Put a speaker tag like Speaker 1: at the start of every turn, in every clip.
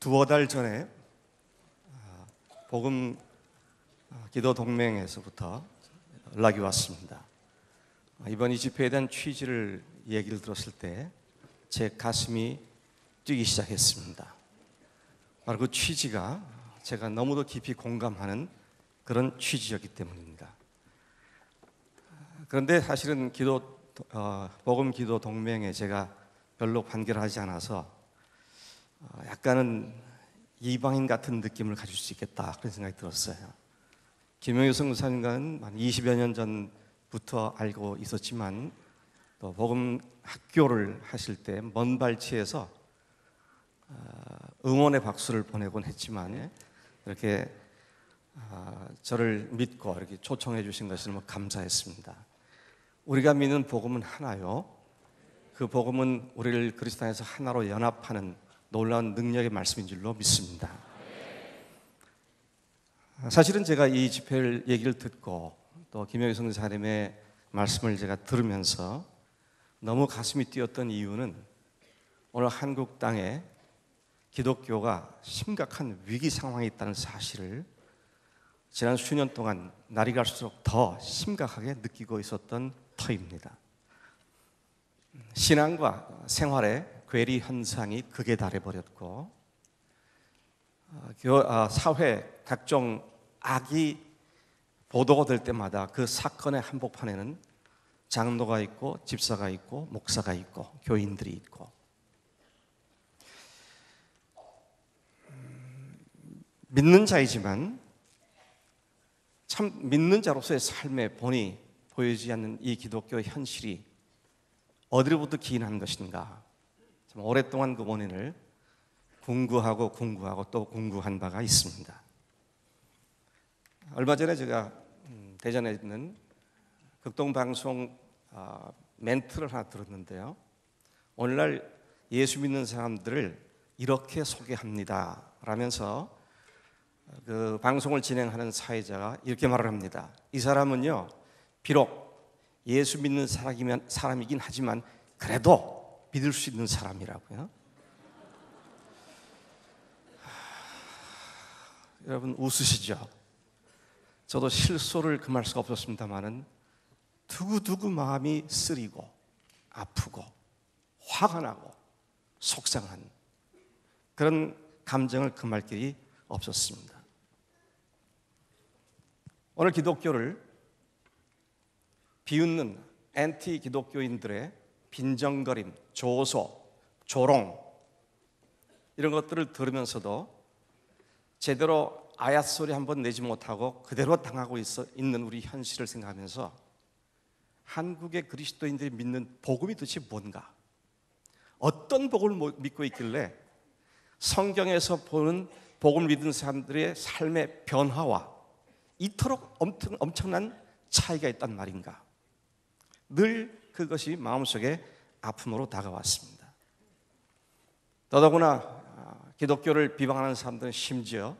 Speaker 1: 두어 달 전에 복음 기도 동맹에서부터 연락이 왔습니다. 이번 이 집회에 대한 취지를 얘기를 들었을 때 제 가슴이 뛰기 시작했습니다. 바로 그 취지가 제가 너무도 깊이 공감하는 그런 취지였기 때문입니다. 그런데 사실은 복음 기도 동맹에 제가 별로 관계를 하지 않아서 약간은 이방인 같은 느낌을 가질 수 있겠다 그런 생각이 들었어요. 김영유 선교사님과는 한 20여 년 전부터 알고 있었지만 또 복음 학교를 하실 때 먼 발치에서 응원의 박수를 보내곤 했지만 이렇게 저를 믿고 이렇게 초청해 주신 것을 너무 감사했습니다. 우리가 믿는 복음은 하나요. 그 복음은 우리를 그리스도 안에서 하나로 연합하는 놀라운 능력의 말씀인 줄로 믿습니다. 사실은 제가 이 집회를 얘기를 듣고 또 김영희 선교사님의 말씀을 제가 들으면서 너무 가슴이 뛰었던 이유는 오늘 한국 땅에 기독교가 심각한 위기 상황에 있다는 사실을 지난 수년 동안 날이 갈수록 더 심각하게 느끼고 있었던 터입니다. 신앙과 생활의 괴리 현상이 극에 달해버렸고 사회 각종 악이 보도가 될 때마다 그 사건의 한복판에는 장로가 있고 집사가 있고 목사가 있고 교인들이 있고 믿는 자이지만 참 믿는 자로서의 삶의 본이 보이지 않는 이 기독교 현실이 어디로부터 기인한 것인가 참 오랫동안 그 원인을 궁구하고 또 궁구한 바가 있습니다. 얼마 전에 제가 대전에 있는 극동방송 멘트를 하나 들었는데요. 오늘날 예수 믿는 사람들을 이렇게 소개합니다 라면서 그 방송을 진행하는 사회자가 이렇게 말을 합니다. 이 사람은요 비록 예수 믿는 사람이긴 하지만 그래도 믿을 수 있는 사람이라고요. 여러분 웃으시죠? 저도 실소를 금할 수가 없었습니다만은 두고두고 마음이 쓰리고 아프고 화가 나고 속상한 그런 감정을 금할 길이 없었습니다. 오늘 기독교를 비웃는 엔티 기독교인들의 빈정거림, 조소, 조롱 이런 것들을 들으면서도 제대로 아얏 소리 한번 내지 못하고 그대로 당하고 있는 우리 현실을 생각하면서 한국의 그리스도인들이 믿는 복음이 도대체 뭔가? 어떤 복음을 믿고 있길래 성경에서 보는 복음을 믿는 사람들의 삶의 변화와 이토록 엄청난 차이가 있단 말인가? 늘 그것이 마음속에 아픔으로 다가왔습니다. 더더구나 기독교를 비방하는 사람들은 심지어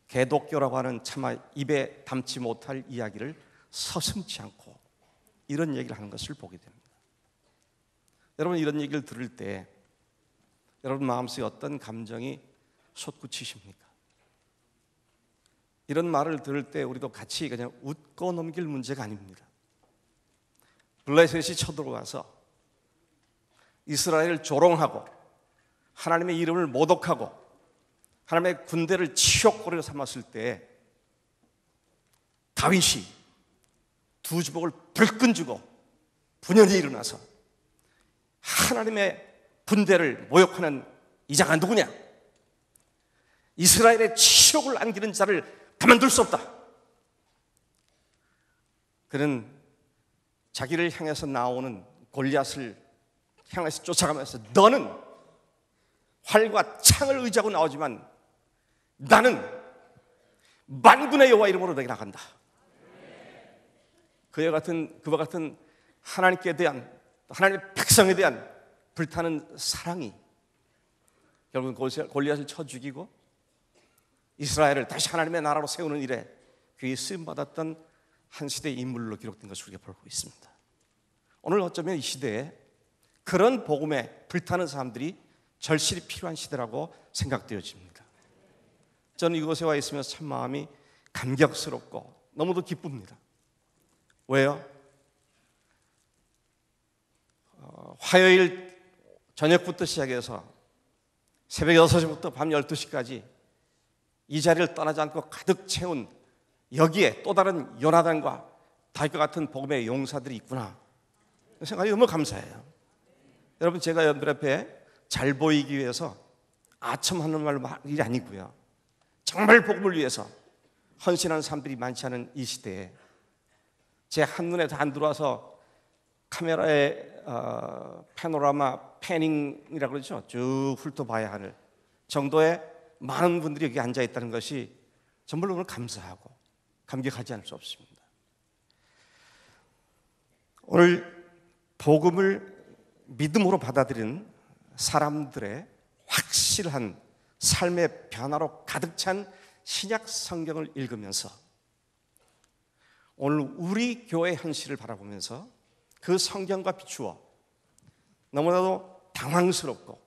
Speaker 1: 개독교라고 하는 차마 입에 담지 못할 이야기를 서슴지 않고 이런 얘기를 하는 것을 보게 됩니다. 여러분 이런 얘기를 들을 때 여러분 마음속에 어떤 감정이 솟구치십니까? 이런 말을 들을 때 우리도 같이 그냥 웃고 넘길 문제가 아닙니다. 블레셋이 쳐들어와서 이스라엘을 조롱하고 하나님의 이름을 모독하고 하나님의 군대를 치욕거리로 삼았을 때 다윗이 두 주먹을 불끈 쥐고 분연히 일어나서 하나님의 군대를 모욕하는 이 자가 누구냐? 이스라엘의 치욕을 안기는 자를 가만둘 수 없다. 그는 자기를 향해서 나오는 골리앗을 향해서 쫓아가면서 너는 활과 창을 의지하고 나오지만 나는 만군의 여호와 이름으로 내게 나간다. 그와 같은 하나님께 대한 하나님의 백성에 대한 불타는 사랑이 결국은 골리앗을 쳐 죽이고 이스라엘을 다시 하나님의 나라로 세우는 일에 귀히 쓰임받았던 한 시대의 인물로 기록된 것을 우리가 보고 있습니다. 오늘 어쩌면 이 시대에 그런 복음에 불타는 사람들이 절실히 필요한 시대라고 생각되어집니다. 저는 이곳에 와 있으면서 참 마음이 감격스럽고 너무도 기쁩니다. 왜요? 화요일 저녁부터 시작해서 새벽 6시부터 밤 12시까지 이 자리를 떠나지 않고 가득 채운 여기에 또 다른 요나단과 다윗과 같은 복음의 용사들이 있구나 생각이 너무 감사해요. 여러분, 제가 여러분들 앞에 잘 보이기 위해서 아첨하는 말로 할 일이 아니고요, 정말 복음을 위해서 헌신하는 사람들이 많지 않은 이 시대에 제 한눈에 다 안 들어와서 카메라에 파노라마 패닝이라고 그러죠. 쭉 훑어봐야 할 정도의 많은 분들이 여기 앉아 있다는 것이 정말로 오늘 감사하고 감격하지 않을 수 없습니다. 오늘 복음을 믿음으로 받아들이는 사람들의 확실한 삶의 변화로 가득 찬 신약 성경을 읽으면서 오늘 우리 교회 현실을 바라보면서 그 성경과 비추어 너무나도 당황스럽고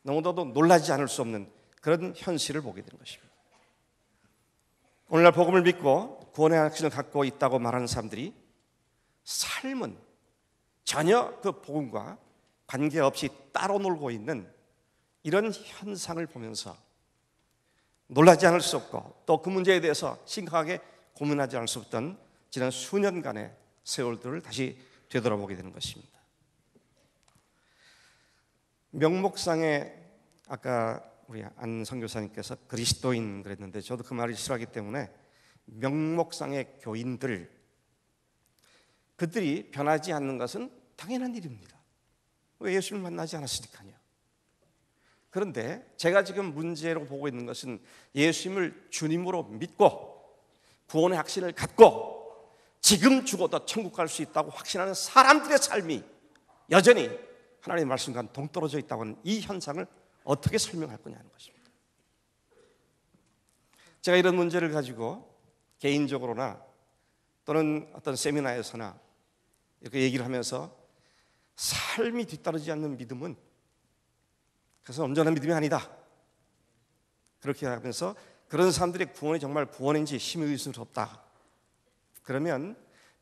Speaker 1: 너무나도 놀라지 않을 수 없는 그런 현실을 보게 되는 것입니다. 오늘날 복음을 믿고 구원의 확신을 갖고 있다고 말하는 사람들이 삶은 전혀 그 복음과 관계없이 따로 놀고 있는 이런 현상을 보면서 놀라지 않을 수 없고 또 그 문제에 대해서 심각하게 고민하지 않을 수 없던 지난 수년간의 세월들을 다시 되돌아보게 되는 것입니다. 명목상에 아까 우리 안 선교사님께서 그리스도인 그랬는데 저도 그 말을 싫어하기 때문에 명목상의 교인들, 그들이 변하지 않는 것은 당연한 일입니다. 왜? 예수를 만나지 않았으니까요. 그런데 제가 지금 문제로 보고 있는 것은 예수님을 주님으로 믿고 구원의 확신을 갖고 지금 죽어도 천국 갈 수 있다고 확신하는 사람들의 삶이 여전히 하나님의 말씀과 동떨어져 있다고 하는 이 현상을 어떻게 설명할 거냐는 것입니다. 제가 이런 문제를 가지고 개인적으로나 또는 어떤 세미나에서나 이렇게 얘기를 하면서 삶이 뒤따르지 않는 믿음은 그래서 온전한 믿음이 아니다, 그렇게 하면서 그런 사람들의 구원이 정말 구원인지 힘이 의심스럽다, 그러면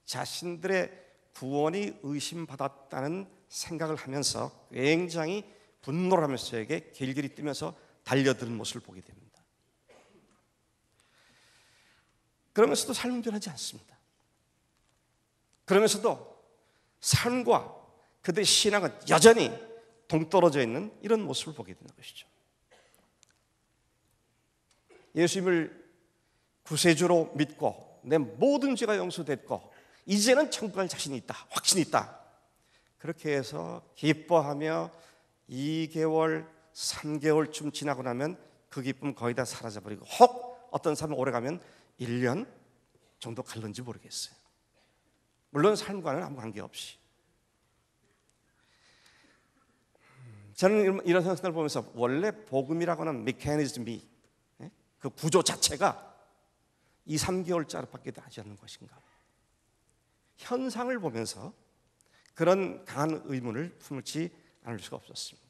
Speaker 1: 자신들의 구원이 의심받았다는 생각을 하면서 굉장히 분노를 하면서 저에게 길길이 뛰면서 달려드는 모습을 보게 됩니다. 그러면서도 삶은 변하지 않습니다. 그러면서도 삶과 그들의 신앙은 여전히 동떨어져 있는 이런 모습을 보게 되는 것이죠. 예수님을 구세주로 믿고 내 모든 죄가 용서됐고 이제는 천국 갈 자신이 있다, 확신이 있다, 그렇게 해서 기뻐하며 2개월, 3개월쯤 지나고 나면 그 기쁨 거의 다 사라져버리고 혹 어떤 사람은 오래가면 1년 정도 갈는지 모르겠어요. 물론 삶과는 아무 관계없이. 저는 이런 생각을 보면서 원래 복음이라고 하는 메커니즘이, 그 구조 자체가 2, 3개월짜리밖에 하지 않는 것인가. 현상을 보면서 그런 강한 의문을 품지 않을 수가 없었습니다.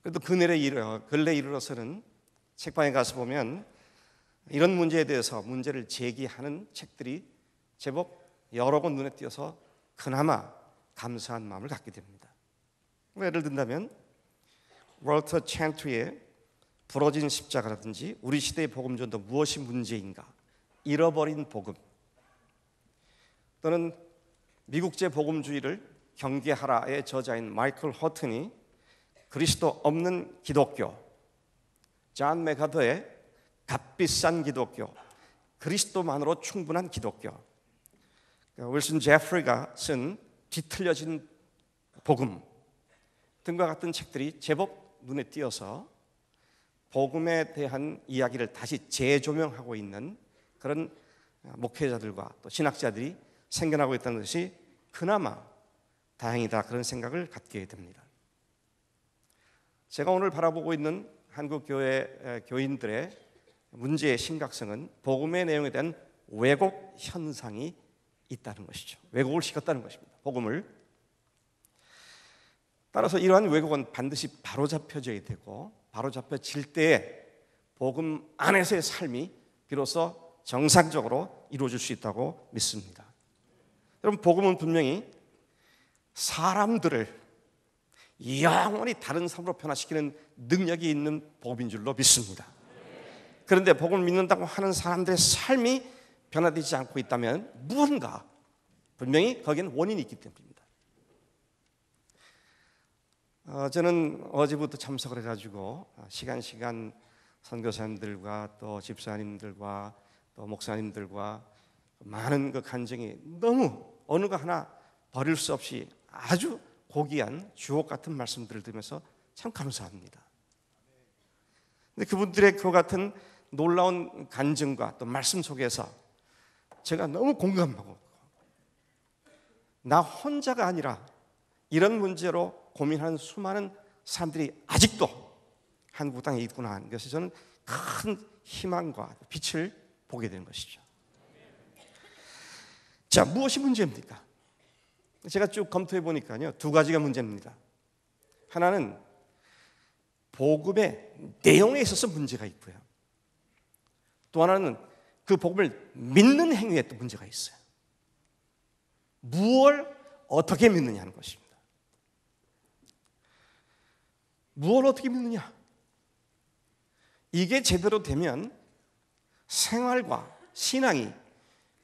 Speaker 1: 그래도 근래 이르러서는 책방에 가서 보면 이런 문제에 대해서 문제를 제기하는 책들이 제법 여러 권 눈에 띄어서 그나마 감사한 마음을 갖게 됩니다. 예를 든다면 월터 찬트의 부러진 십자가라든지 우리 시대의 복음전도 무엇이 문제인가, 잃어버린 복음, 또는 미국제 복음주의를 경계하라의 저자인 마이클 허튼이 그리스도 없는 기독교, 존 맥하더의 값비싼 기독교, 그리스도만으로 충분한 기독교, 윌슨 제프리가 쓴 뒤틀려진 복음 등과 같은 책들이 제법 눈에 띄어서 복음에 대한 이야기를 다시 재조명하고 있는 그런 목회자들과 또 신학자들이 생겨나고 있다는 것이 그나마 다행이다, 그런 생각을 갖게 됩니다. 제가 오늘 바라보고 있는 한국 교회 교인들의 문제의 심각성은 복음의 내용에 대한 왜곡 현상이 있다는 것이죠. 왜곡을 시켰다는 것입니다. 따라서 이러한 왜곡은 반드시 바로잡혀져야 되고, 바로잡혀질 때에 복음 안에서의 삶이 비로소 정상적으로 이루어질 수 있다고 믿습니다. 여러분, 복음은 분명히 사람들을 영원히 다른 삶으로 변화시키는 능력이 있는 복음인 줄로 믿습니다. 그런데 복음을 믿는다고 하는 사람들의 삶이 변화되지 않고 있다면 무언가 분명히 거기에는 원인이 있기 때문입니다. 저는 어제부터 참석을 해가지고 시간 선교사님들과 또 집사님들과 또 목사님들과 많은 그 간증이 너무 어느 거 하나 버릴 수 없이 아주 고귀한 주옥 같은 말씀들을 들으면서 참 감사합니다. 근데 그분들의 그 같은 놀라운 간증과 또 말씀 속에서 제가 너무 공감하고, 나 혼자가 아니라 이런 문제로 고민하는 수많은 사람들이 아직도 한국 땅에 있구나 하는 것이 저는 큰 희망과 빛을 보게 되는 것이죠. 자, 무엇이 문제입니까? 제가 쭉 검토해 보니까요, 두 가지가 문제입니다. 하나는 복음의 내용에 있어서 문제가 있고요, 또 하나는 그 복음을 믿는 행위에 또 문제가 있어요. 무엇을 어떻게 믿느냐 하는 것입니다. 무엇을 어떻게 믿느냐, 이게 제대로 되면 생활과 신앙이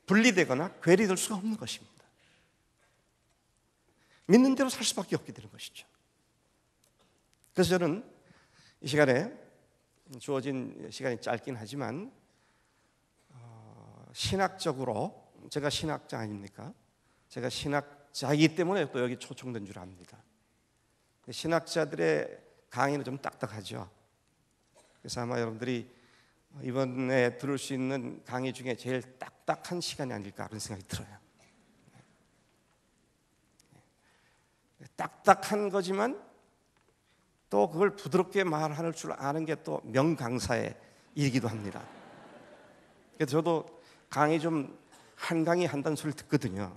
Speaker 1: 분리되거나 괴리될 수가 없는 것입니다. 믿는 대로 살 수밖에 없게 되는 것이죠. 그래서 저는 이 시간에, 주어진 시간이 짧긴 하지만 신학적으로, 제가 신학자 아닙니까? 제가 신학자이기 때문에 또 여기 초청된 줄 압니다. 신학자들의 강의는 좀 딱딱하죠. 그래서 아마 여러분들이 이번에 들을 수 있는 강의 중에 제일 딱딱한 시간이 아닐까 그런 생각이 들어요. 딱딱한 거지만 또 그걸 부드럽게 말할 줄 아는 게 또 명강사의 일이기도 합니다. 그래서 저도 강의 좀 한 강의 한다는 소리를 듣거든요.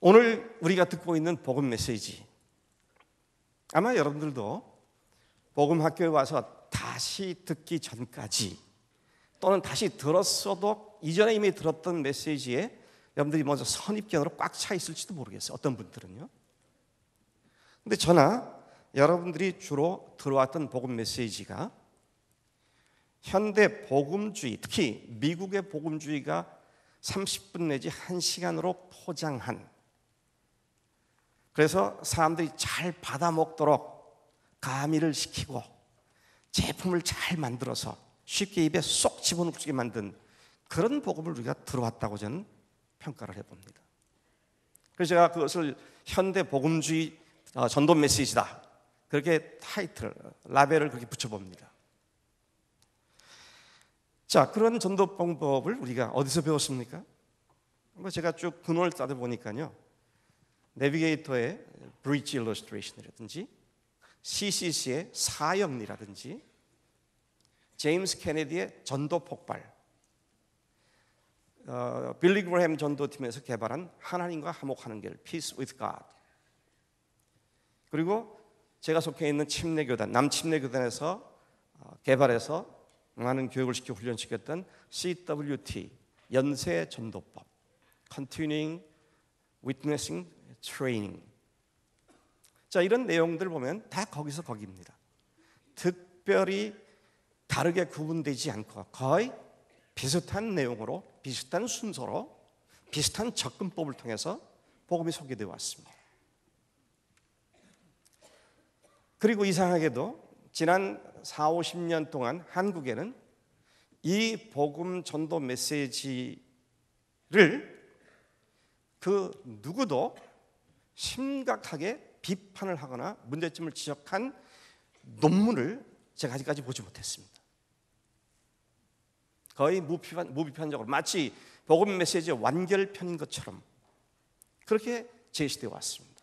Speaker 1: 오늘 우리가 듣고 있는 복음 메시지, 아마 여러분들도 복음 학교에 와서 다시 듣기 전까지, 또는 다시 들었어도 이전에 이미 들었던 메시지에 여러분들이 먼저 선입견으로 꽉 차 있을지도 모르겠어요. 어떤 분들은요. 근데 저나 여러분들이 주로 들어왔던 복음 메시지가 현대 복음주의, 특히 미국의 복음주의가 30분 내지 1시간으로 포장한, 그래서 사람들이 잘 받아먹도록 가미를 시키고 제품을 잘 만들어서 쉽게 입에 쏙 집어넣을 수 있게 만든 그런 복음을 우리가 들어왔다고 저는 평가를 해봅니다. 그래서 제가 그것을 현대 복음주의 전도 메시지다, 그렇게 타이틀, 라벨을 그렇게 붙여봅니다. 자, 그런 전도 방법을 우리가 어디서 배웠습니까? 제가 쭉 근원을 따져보니까요, 내비게이터의 브릿지 일러스트레이션이라든지 CCC의 사형리라든지 제임스 케네디의 전도 폭발, 빌리 그레햄 전도팀에서 개발한 하나님과 화목하는 길, Peace with God, 그리고 제가 속해 있는 침례교단, 남침례교단에서 개발해서 많은 교육을 시켜 훈련시켰던 CWT, 연세 전도법, Continuing Witnessing Training. 자, 이런 내용들 보면 다 거기서 거기입니다. 특별히 다르게 구분되지 않고 거의 비슷한 내용으로, 비슷한 순서로, 비슷한 접근법을 통해서 복음이 소개되어 왔습니다. 그리고 이상하게도 지난 40-50년 동안 한국에는 이 복음 전도 메시지를 그 누구도 심각하게 비판을 하거나 문제점을 지적한 논문을 제가 아직까지 보지 못했습니다. 거의 무비판적으로, 마치 복음 메시지의 완결편인 것처럼 그렇게 제시되어 왔습니다.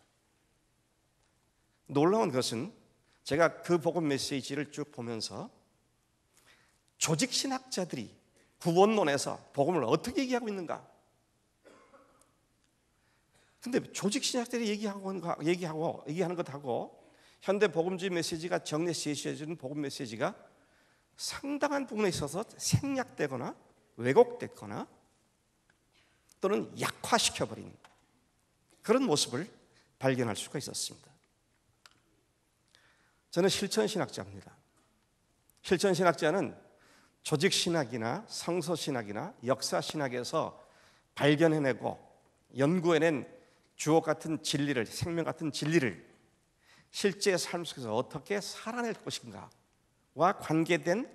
Speaker 1: 놀라운 것은 제가 그 복음 메시지를 쭉 보면서 조직신학자들이 구원론에서 복음을 어떻게 얘기하고 있는가, 근데 조직 신학들이 얘기하는 것하고 현대 복음주의 메시지가 정례 제시해주는 복음 메시지가 상당한 부분에 있어서 생략되거나 왜곡됐거나 또는 약화시켜버린 그런 모습을 발견할 수가 있었습니다. 저는 실천신학자입니다. 실천신학자는 조직신학이나 성서신학이나 역사신학에서 발견해내고 연구해낸 주옥 같은 진리를, 생명 같은 진리를 실제 삶 속에서 어떻게 살아낼 것인가와 관계된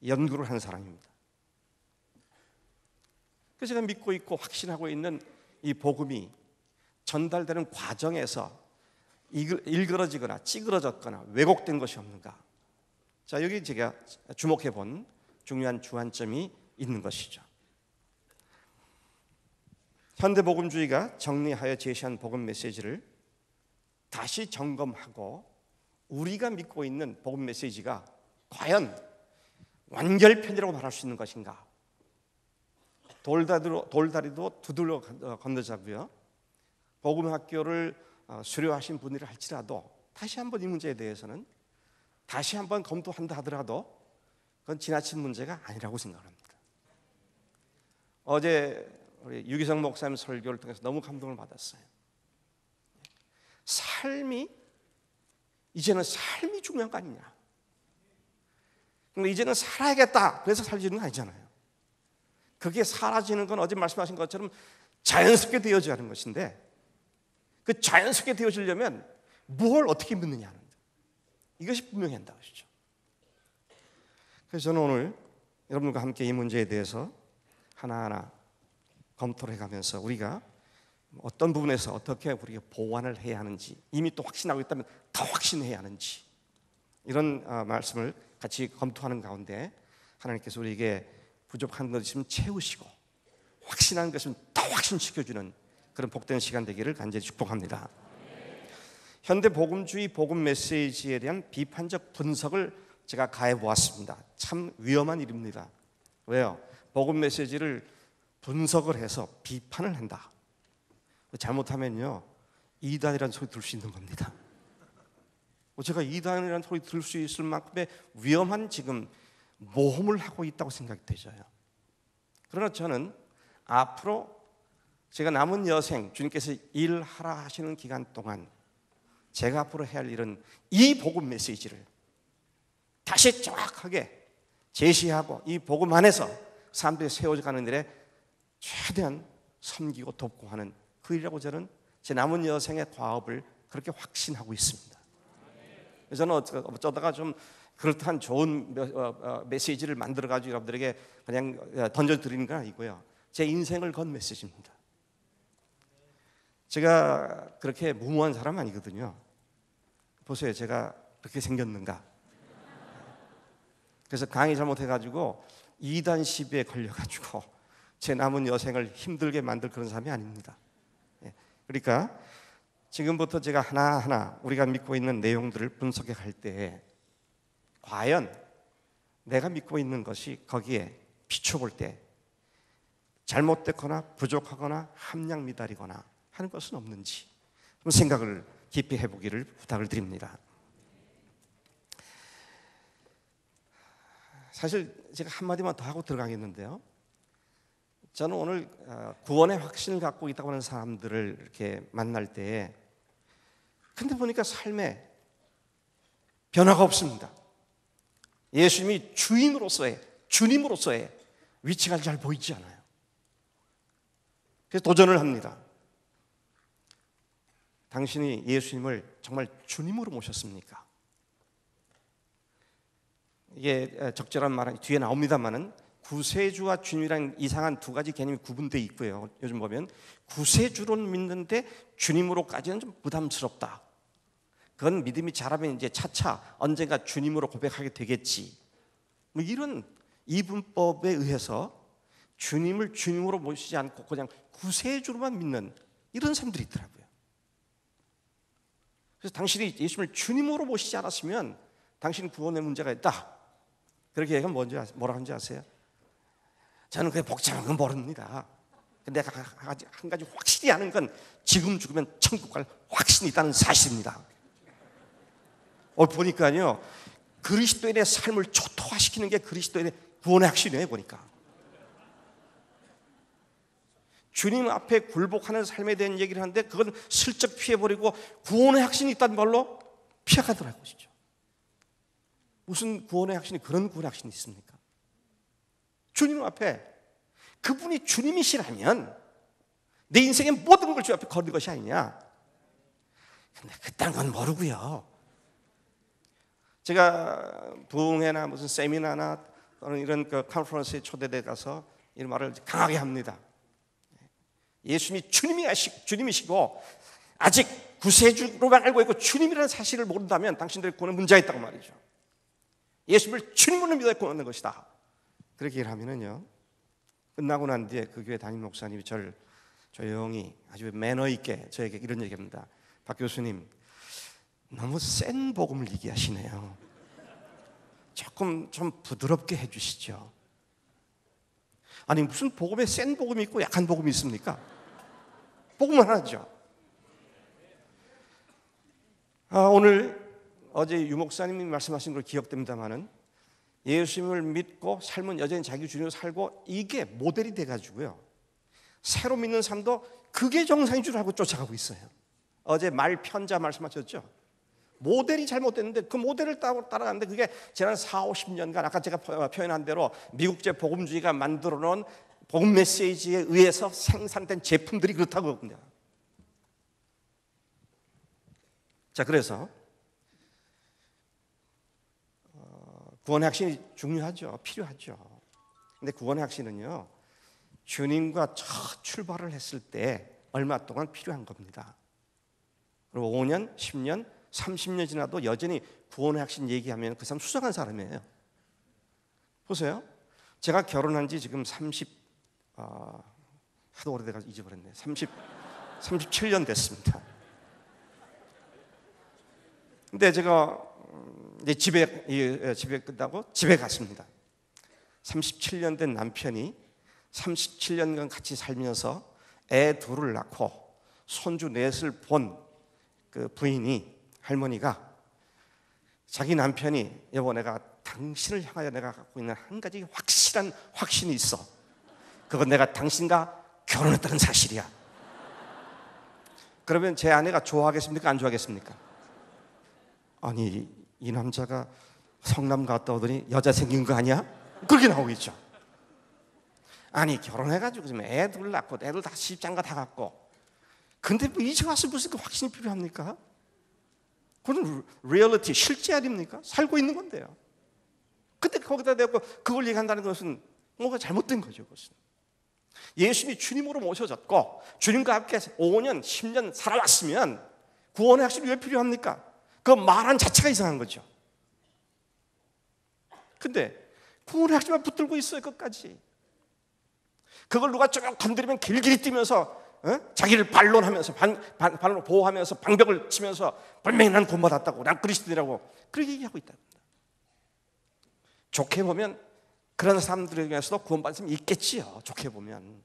Speaker 1: 연구를 한 사람입니다. 그래서 제가 믿고 있고 확신하고 있는 이 복음이 전달되는 과정에서 일그러지거나 찌그러졌거나 왜곡된 것이 없는가. 자, 여기 제가 주목해 본 중요한 주안점이 있는 것이죠. 현대 복음주의가 정리하여 제시한 복음 메시지를 다시 점검하고 우리가 믿고 있는 복음 메시지가 과연 완결편이라고 말할 수 있는 것인가. 돌다리도 두들러 건너자고요. 복음학교를 수료하신 분이라 할지라도 다시 한번 이 문제에 대해서는 다시 한번 검토한다 하더라도 그건 지나친 문제가 아니라고 생각합니다. 어제 우리 유기성 목사님 설교를 통해서 너무 감동을 받았어요. 이제는 삶이 중요한 거 아니냐. 근데 이제는 살아야겠다. 그래서 살지는 건 아니잖아요. 그게 사라지는 건 어제 말씀하신 것처럼 자연스럽게 되어져야 하는 것인데 그 자연스럽게 되어지려면 뭘 어떻게 믿느냐 하는 이것이 분명히 한다 것이죠. 그래서 저는 오늘 여러분과 함께 이 문제에 대해서 하나하나 검토를 해가면서 우리가 어떤 부분에서 어떻게 우리가 보완을 해야 하는지, 이미 또 확신하고 있다면 더 확신해야 하는지, 이런 말씀을 같이 검토하는 가운데 하나님께서 우리에게 부족한 것 있으면 채우시고 확신한 것은 더 확신시켜주는 그런 복된 시간 되기를 간절히 축복합니다. 현대 복음주의 복음 메시지에 대한 비판적 분석을 제가 가해 보았습니다. 참 위험한 일입니다. 왜요? 복음 메시지를 분석을 해서 비판을 한다. 잘못하면요 이단이라는 소리 들을 수 있는 겁니다. 제가 이단이라는 소리 들을 수 있을 만큼의 위험한 지금 모험을 하고 있다고 생각이 되져요. 그러나 저는 앞으로 제가 남은 여생 주님께서 일하라 하시는 기간 동안 제가 앞으로 해야 할 일은 이 복음 메시지를 다시 정확하게 제시하고 이 복음 안에서 사람들이 세워가는 일에 최대한 섬기고 돕고 하는 그 일이라고 저는 제 남은 여생의 과업을 그렇게 확신하고 있습니다. 저는 어쩌다가 좀 그렇다한 좋은 메시지를 만들어가지고 여러분들에게 그냥 던져드리는 건 아니고요. 제 인생을 건 메시지입니다. 제가 그렇게 무모한 사람 아니거든요. 보세요, 제가 그렇게 생겼는가. 그래서 강의 잘못해가지고 이단 시비에 걸려가지고 제 남은 여생을 힘들게 만들 그런 사람이 아닙니다. 그러니까 지금부터 제가 하나하나 우리가 믿고 있는 내용들을 분석해 갈 때에 과연 내가 믿고 있는 것이 거기에 비춰볼 때 잘못됐거나 부족하거나 함량 미달이거나 하는 것은 없는지 생각을 깊이 해보기를 부탁을 드립니다. 사실 제가 한마디만 더 하고 들어가겠는데요. 저는 오늘 구원의 확신을 갖고 있다고 하는 사람들을 이렇게 만날 때 근데 보니까 삶에 변화가 없습니다. 예수님이 주님으로서의 위치가 잘 보이지 않아요. 그래서 도전을 합니다. 당신이 예수님을 정말 주님으로 모셨습니까? 이게 적절한 말은 뒤에 나옵니다만은 구세주와 주님이라는 이상한 두 가지 개념이 구분되어 있고요. 요즘 보면 구세주로는 믿는데 주님으로까지는 좀 부담스럽다. 그건 믿음이 자라면 이제 차차 언젠가 주님으로 고백하게 되겠지. 뭐 이런 이분법에 의해서 주님을 주님으로 모시지 않고 그냥 구세주로만 믿는 이런 사람들이 있더라고요. 그래서 당신이 예수님을 주님으로 모시지 않았으면 당신 구원에 문제가 있다. 그렇게 얘기하면 뭐라고 하는지 아세요? 저는 그게 복잡한 건 모릅니다. 근데 내가 한 가지 확실히 아는 건 지금 죽으면 천국 갈 확신이 있다는 사실입니다. 보니까요, 그리스도인의 삶을 초토화시키는 게 그리스도인의 구원의 확신이에요. 보니까 주님 앞에 굴복하는 삶에 대한 얘기를 하는데 그건 슬쩍 피해버리고 구원의 확신이 있다는 말로 피해가더라고요. 진짜. 무슨 구원의 확신이 그런 구원의 확신이 있습니까? 주님 앞에 그분이 주님이시라면 내 인생의 모든 걸 주 앞에 거는 것이 아니냐. 근데 그딴 건 모르고요. 제가 부흥회나 무슨 세미나나 또는 이런 그 컨퍼런스에 초대돼 가서 이런 말을 강하게 합니다. 예수님이 주님이시고 아직 구세주로만 알고 있고 주님이라는 사실을 모른다면 당신들의 구원은 문제가 있다고 말이죠. 예수님을 주님으로 믿어 구원하는 것이다. 그렇게 얘기를 하면은요, 끝나고 난 뒤에 그 교회 담임 목사님이 저를 조용히 아주 매너 있게 저에게 이런 얘기합니다. 박 교수님, 너무 센 복음을 얘기하시네요. 조금 좀 부드럽게 해주시죠. 아니 무슨 복음에 센 복음이 있고 약한 복음이 있습니까? 복음은 하나죠. 어제 유 목사님이 말씀하신 걸 기억됩니다마는 예수님을 믿고 삶은 여전히 자기 주님으로 살고 이게 모델이 돼가지고요, 새로 믿는 삶도 그게 정상인 줄 알고 쫓아가고 있어요. 어제 말편자 말씀하셨죠? 모델이 잘못됐는데 그 모델을 따라가는데 그게 지난 40-50년간 아까 제가 표현한 대로 미국제 복음주의가 만들어 놓은 복음 메시지에 의해서 생산된 제품들이 그렇다고 합니다. 자, 그래서 구원의 확신이 중요하죠. 필요하죠. 근데 구원의 확신은요, 주님과 첫 출발을 했을 때 얼마 동안 필요한 겁니다. 그리고 5년, 10년, 30년 지나도 여전히 구원의 확신 얘기하면 그 사람 수상한 사람이에요. 보세요. 제가 결혼한 지 지금 하도 오래돼가지고 잊어버렸네. 37년 됐습니다. 근데 제가 이제 집에 끝나고 집에 갔습니다. 37년 된 남편이 37년간 같이 살면서 애 둘을 낳고 손주 넷을 본 그 부인이, 할머니가 자기 남편이, 여보 내가 당신을 향하여 내가 갖고 있는 한 가지 확실한 확신이 있어. 그건 내가 당신과 결혼했다는 사실이야. 그러면 제 아내가 좋아하겠습니까? 안 좋아하겠습니까? 아니 이 남자가 성남 갔다 오더니 여자 생긴 거 아니야? 그렇게 나오겠죠. 아니 결혼해가지고 지금 애들 낳고 애들 다 시집장가 다 갔고, 근데 뭐 이제 와서 무슨 그 확신이 필요합니까? 그건 리얼리티, 실제 아닙니까? 살고 있는 건데요. 근데 거기다 대고 그걸 얘기한다는 것은 뭐가 잘못된 거죠. 그것은 예수님이 주님으로 모셔졌고 주님과 함께 5년, 10년 살아왔으면 구원의 확신이 왜 필요합니까? 그 말한 자체가 이상한 거죠. 근데 구원의 확신만 붙들고 있어요. 끝까지. 그걸 누가 쭉 건드리면 길길이 뛰면서 자기를 반론하면서 반론 보호하면서 방벽을 치면서 분명히 난 구원받았다고, 난 그리스도인이라고 그렇게 얘기하고 있다. 좋게 보면 그런 사람들에게서도 구원받은 사람이 있겠지요. 좋게 보면.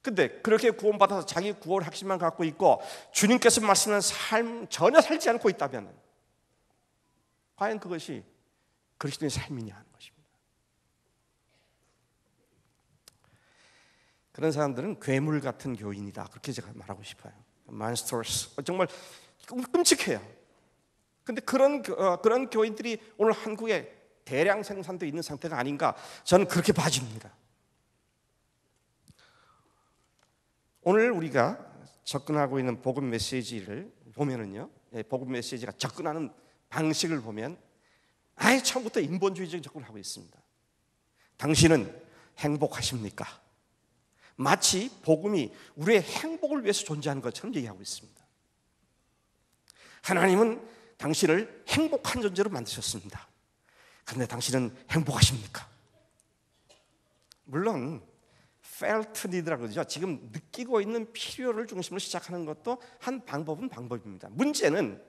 Speaker 1: 근데 그렇게 구원받아서 자기 구원 확신만 갖고 있고 주님께서 말씀하는 삶 전혀 살지 않고 있다면 과연 그것이 그리스도의 삶이냐 하는 것입니다. 그런 사람들은 괴물 같은 교인이다. 그렇게 제가 말하고 싶어요. 몬스터스. 정말 끔찍해요. 근데 그런 교인들이 오늘 한국에 대량 생산되어 있는 상태가 아닌가, 저는 그렇게 봐집니다. 오늘 우리가 접근하고 있는 복음 메시지를 보면은요, 복음 메시지가 접근하는 방식을 보면 아예 처음부터 인본주의적인 접근을 하고 있습니다. 당신은 행복하십니까? 마치 복음이 우리의 행복을 위해서 존재하는 것처럼 얘기하고 있습니다. 하나님은 당신을 행복한 존재로 만드셨습니다. 그런데 당신은 행복하십니까? 물론 felt need라고 그러죠. 지금 느끼고 있는 필요를 중심으로 시작하는 것도 한 방법은 방법입니다. 문제는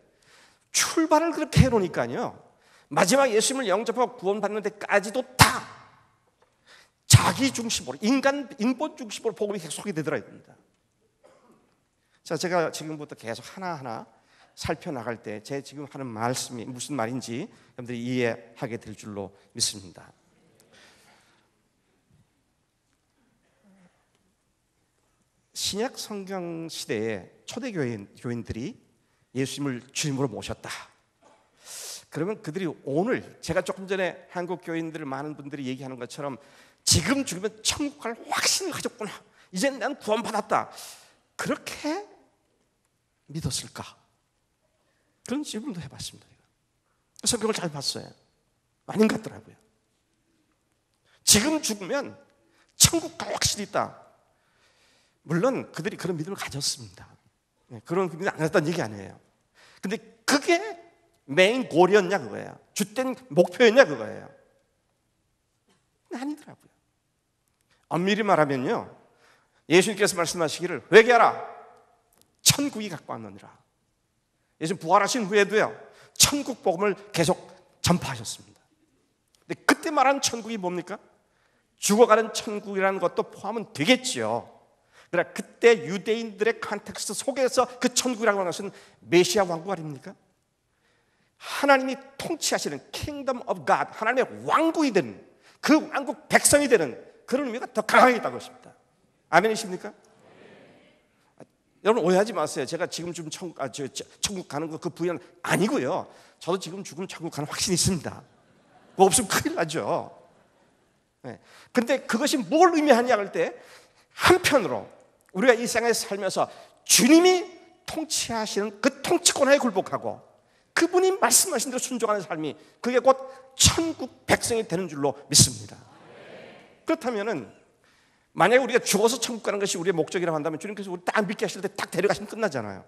Speaker 1: 출발을 그렇게 해놓으니까요, 마지막 예수님을 영접하고 구원받는 데까지도 다 자기 중심으로, 인본 중심으로 복음이 계속 소개되더라 합니다. 자, 제가 지금부터 계속 하나하나 살펴나갈 때 제 지금 하는 말씀이 무슨 말인지 여러분들이 이해하게 될 줄로 믿습니다. 신약 성경 시대에 초대 교인들이 예수님을 주님으로 모셨다. 그러면 그들이 오늘 제가 조금 전에 한국 교인들 많은 분들이 얘기하는 것처럼 지금 죽으면 천국 갈 확신을 가졌구나, 이제 난 구원받았다, 그렇게 믿었을까? 그런 질문도 해봤습니다. 성경을 잘 봤어요. 아닌 것 같더라고요. 지금 죽으면 천국 갈 확신이 있다. 물론 그들이 그런 믿음을 가졌습니다. 그런 믿음을 안 가졌다는 얘기 아니에요. 근데 그게 메인 골이었냐 그거예요. 주된 목표였냐 그거예요. 아니더라고요. 엄밀히 말하면요, 예수님께서 말씀하시기를 회개하라, 천국이 갖고 왔느니라. 예수님 부활하신 후에도요, 천국 복음을 계속 전파하셨습니다. 근데 그때 말하는 천국이 뭡니까? 죽어가는 천국이라는 것도 포함은 되겠지요. 그러나 그때 유대인들의 컨텍스트 속에서 그 천국이라고 하는 것은 메시아 왕국 아닙니까? 하나님이 통치하시는 Kingdom of God, 하나님의 왕국이 되는, 그 왕국 백성이 되는 그런 의미가 더 강하게 있다고 했습니다. 아멘이십니까? 여러분 오해하지 마세요. 제가 지금 좀 천국 가는 거 그 부연 아니고요. 저도 지금 죽으면 천국 가는 확신이 있습니다. 뭐 없으면 큰일 나죠. 그런데 그것이 뭘 의미하냐 할 때, 한편으로 우리가 이 세상에 살면서 주님이 통치하시는 그 통치권에 굴복하고 그분이 말씀하신 대로 순종하는 삶이, 그게 곧 천국 백성이 되는 줄로 믿습니다. 그렇다면은 만약에 우리가 죽어서 천국 가는 것이 우리의 목적이라고 한다면 주님께서 우리 딱 믿게 하실 때 딱 데려가시면 끝나잖아요.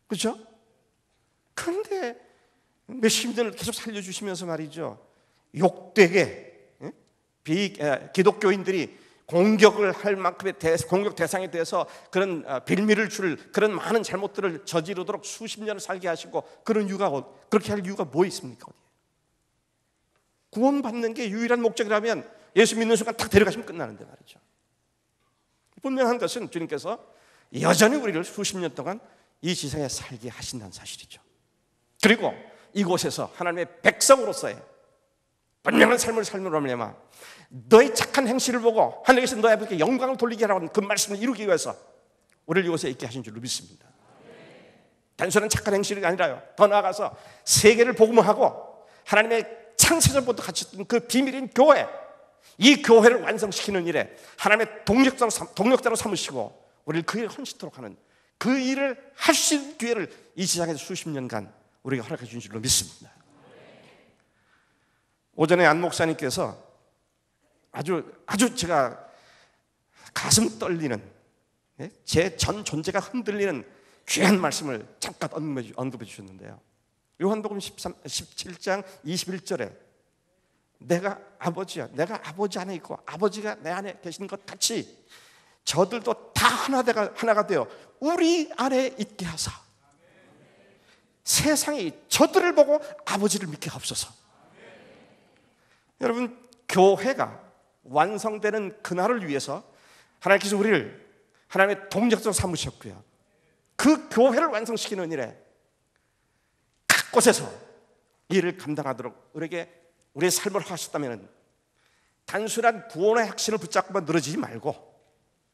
Speaker 1: 그렇죠? 그런데 몇십 년을 계속 살려주시면서 말이죠, 욕되게 기독교인들이 공격을 할 만큼의 공격 대상이 돼서 그런 빌미를 줄 그런 많은 잘못들을 저지르도록 수십 년을 살게 하시고, 그런 이유가, 그렇게 할 이유가 뭐 있습니까? 구원받는 게 유일한 목적이라면 예수 믿는 순간 딱 데려가시면 끝나는데 말이죠. 분명한 것은 주님께서 여전히 우리를 수십 년 동안 이 지상에 살게 하신다는 사실이죠. 그리고 이곳에서 하나님의 백성으로서의 분명한 삶을 삶으로 말미암아 너의 착한 행실을 보고 하나님께서 너의 아버지께 영광을 돌리게 하라는 그 말씀을 이루기 위해서 우리를 이곳에 있게 하신 줄로 믿습니다. 단순한 착한 행실이 아니라요, 더 나아가서 세계를 복음화하고 하나님의 창세전부터 갖췄던 그 비밀인 교회, 이 교회를 완성시키는 일에 하나님의 동력자로 삼으시고 우리를 그 일을 헌신토록 하는 그 일을 할 수 있는 기회를 이 지상에서 수십 년간 우리가 허락해 주신 줄로 믿습니다. 오전에 안 목사님께서 아주 제가 가슴 떨리는, 제 전 존재가 흔들리는 귀한 말씀을 잠깐 언급해 주셨는데요. 요한복음 17장 21절에 내가 아버지야, 내가 아버지 안에 있고 아버지가 내 안에 계신 것 같이 저들도 다 하나가 되어 우리 안에 있게 하사 세상이 저들을 보고 아버지를 믿게 하옵소서. 여러분, 교회가 완성되는 그날을 위해서 하나님께서 우리를 하나님의 동력자로 삼으셨고요, 그 교회를 완성시키는 일에 각 곳에서 일을 감당하도록 우리의 삶을 하셨다면 단순한 구원의 확신을 붙잡고만 늘어지지 말고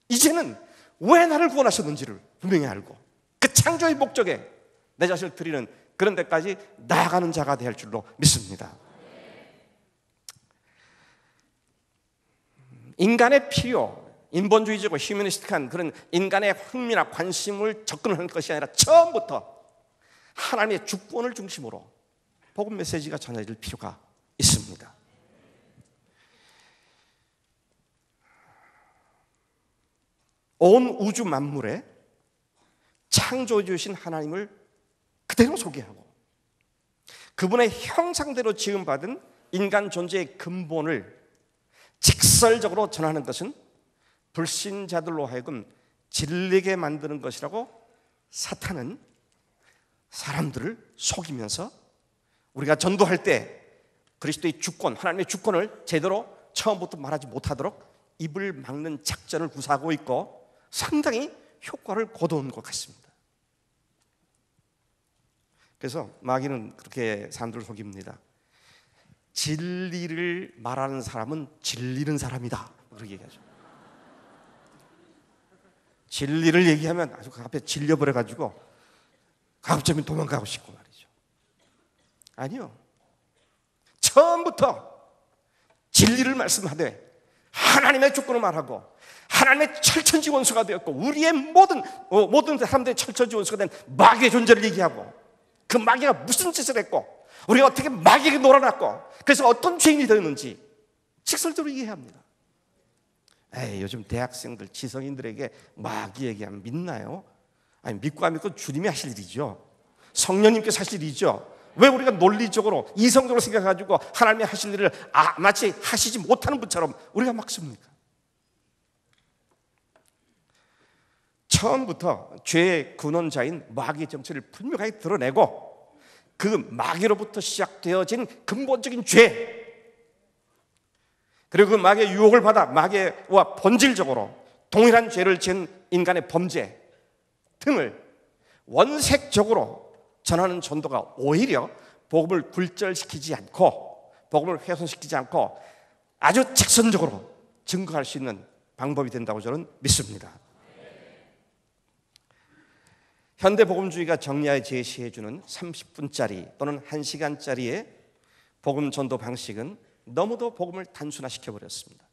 Speaker 1: 이제는 왜 나를 구원하셨는지를 분명히 알고 그 창조의 목적에 내 자신을 드리는 그런 데까지 나아가는 자가 될 줄로 믿습니다. 인간의 필요, 인본주의적이고 휴머니스틱한 그런 인간의 흥미나 관심을 접근하는 것이 아니라 처음부터 하나님의 주권을 중심으로 복음 메시지가 전해질 필요가 있습니다. 온 우주 만물에 창조해 주신 하나님을 그대로 소개하고 그분의 형상대로 지음받은 인간 존재의 근본을 직설적으로 전하는 것은 불신자들로 하여금 질리게 만드는 것이라고 사탄은 사람들을 속이면서 우리가 전도할 때 그리스도의 주권, 하나님의 주권을 제대로
Speaker 2: 처음부터 말하지 못하도록 입을 막는 작전을 구사하고 있고 상당히 효과를 거둔 것 같습니다. 그래서 마귀는 그렇게 사람들을 속입니다. 진리를 말하는 사람은 질리는 사람이다, 그렇게 얘기하죠. 진리를 얘기하면 아주 그 앞에 질려버려가지고 가급적이면 도망가고 싶고 말이죠. 아니요, 처음부터 진리를 말씀하되 하나님의 주권을 말하고 하나님의 철천지 원수가 되었고 우리의 모든 사람들의 철천지 원수가 된 마귀의 존재를 얘기하고 그 마귀가 무슨 짓을 했고 우리가 어떻게 마귀에게 놀아났고 그래서 어떤 죄인이 되었는지 직설적으로 이해해야 합니다. 요즘 대학생들, 지성인들에게 마귀 얘기하면 믿나요? 아니, 믿고 안 믿고 주님이 하실 일이죠. 성령님께서 하실 일이죠. 왜 우리가 논리적으로 이성적으로 생각해가지고 하나님이 하실 일을 마치 하시지 못하는 분처럼 우리가 막습니까? 처음부터 죄의 근원자인 마귀의 정체를 분명하게 드러내고 그 마귀로부터 시작되어진 근본적인 죄, 그리고 그 마귀의 유혹을 받아 마귀와 본질적으로 동일한 죄를 지은 인간의 범죄 등을 원색적으로 전하는 전도가 오히려 복음을 굴절시키지 않고 복음을 훼손시키지 않고 아주 직선적으로 증거할 수 있는 방법이 된다고 저는 믿습니다. 현대복음주의가 정리하여 제시해주는 30분짜리 또는 1시간짜리의 복음 전도 방식은 너무도 복음을 단순화시켜버렸습니다.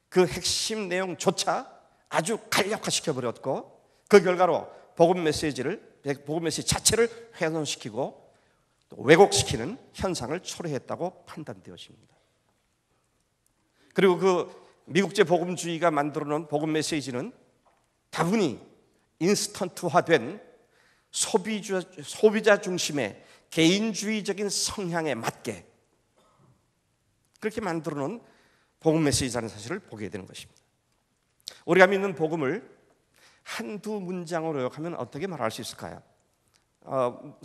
Speaker 2: 그 핵심 내용조차 아주 간략화시켜버렸고 그 결과로 복음 메시지 자체를 훼손시키고 또 왜곡시키는 현상을 초래했다고 판단되어집니다. 그리고 그 미국제 복음주의가 만들어놓은 복음 메시지는 다분히 인스턴트화된 소비자 중심의 개인주의적인 성향에 맞게 그렇게 만들어놓은 복음 메시지라는 사실을 보게 되는 것입니다. 우리가 믿는 복음을 한두 문장으로 요약하면 어떻게 말할 수 있을까요?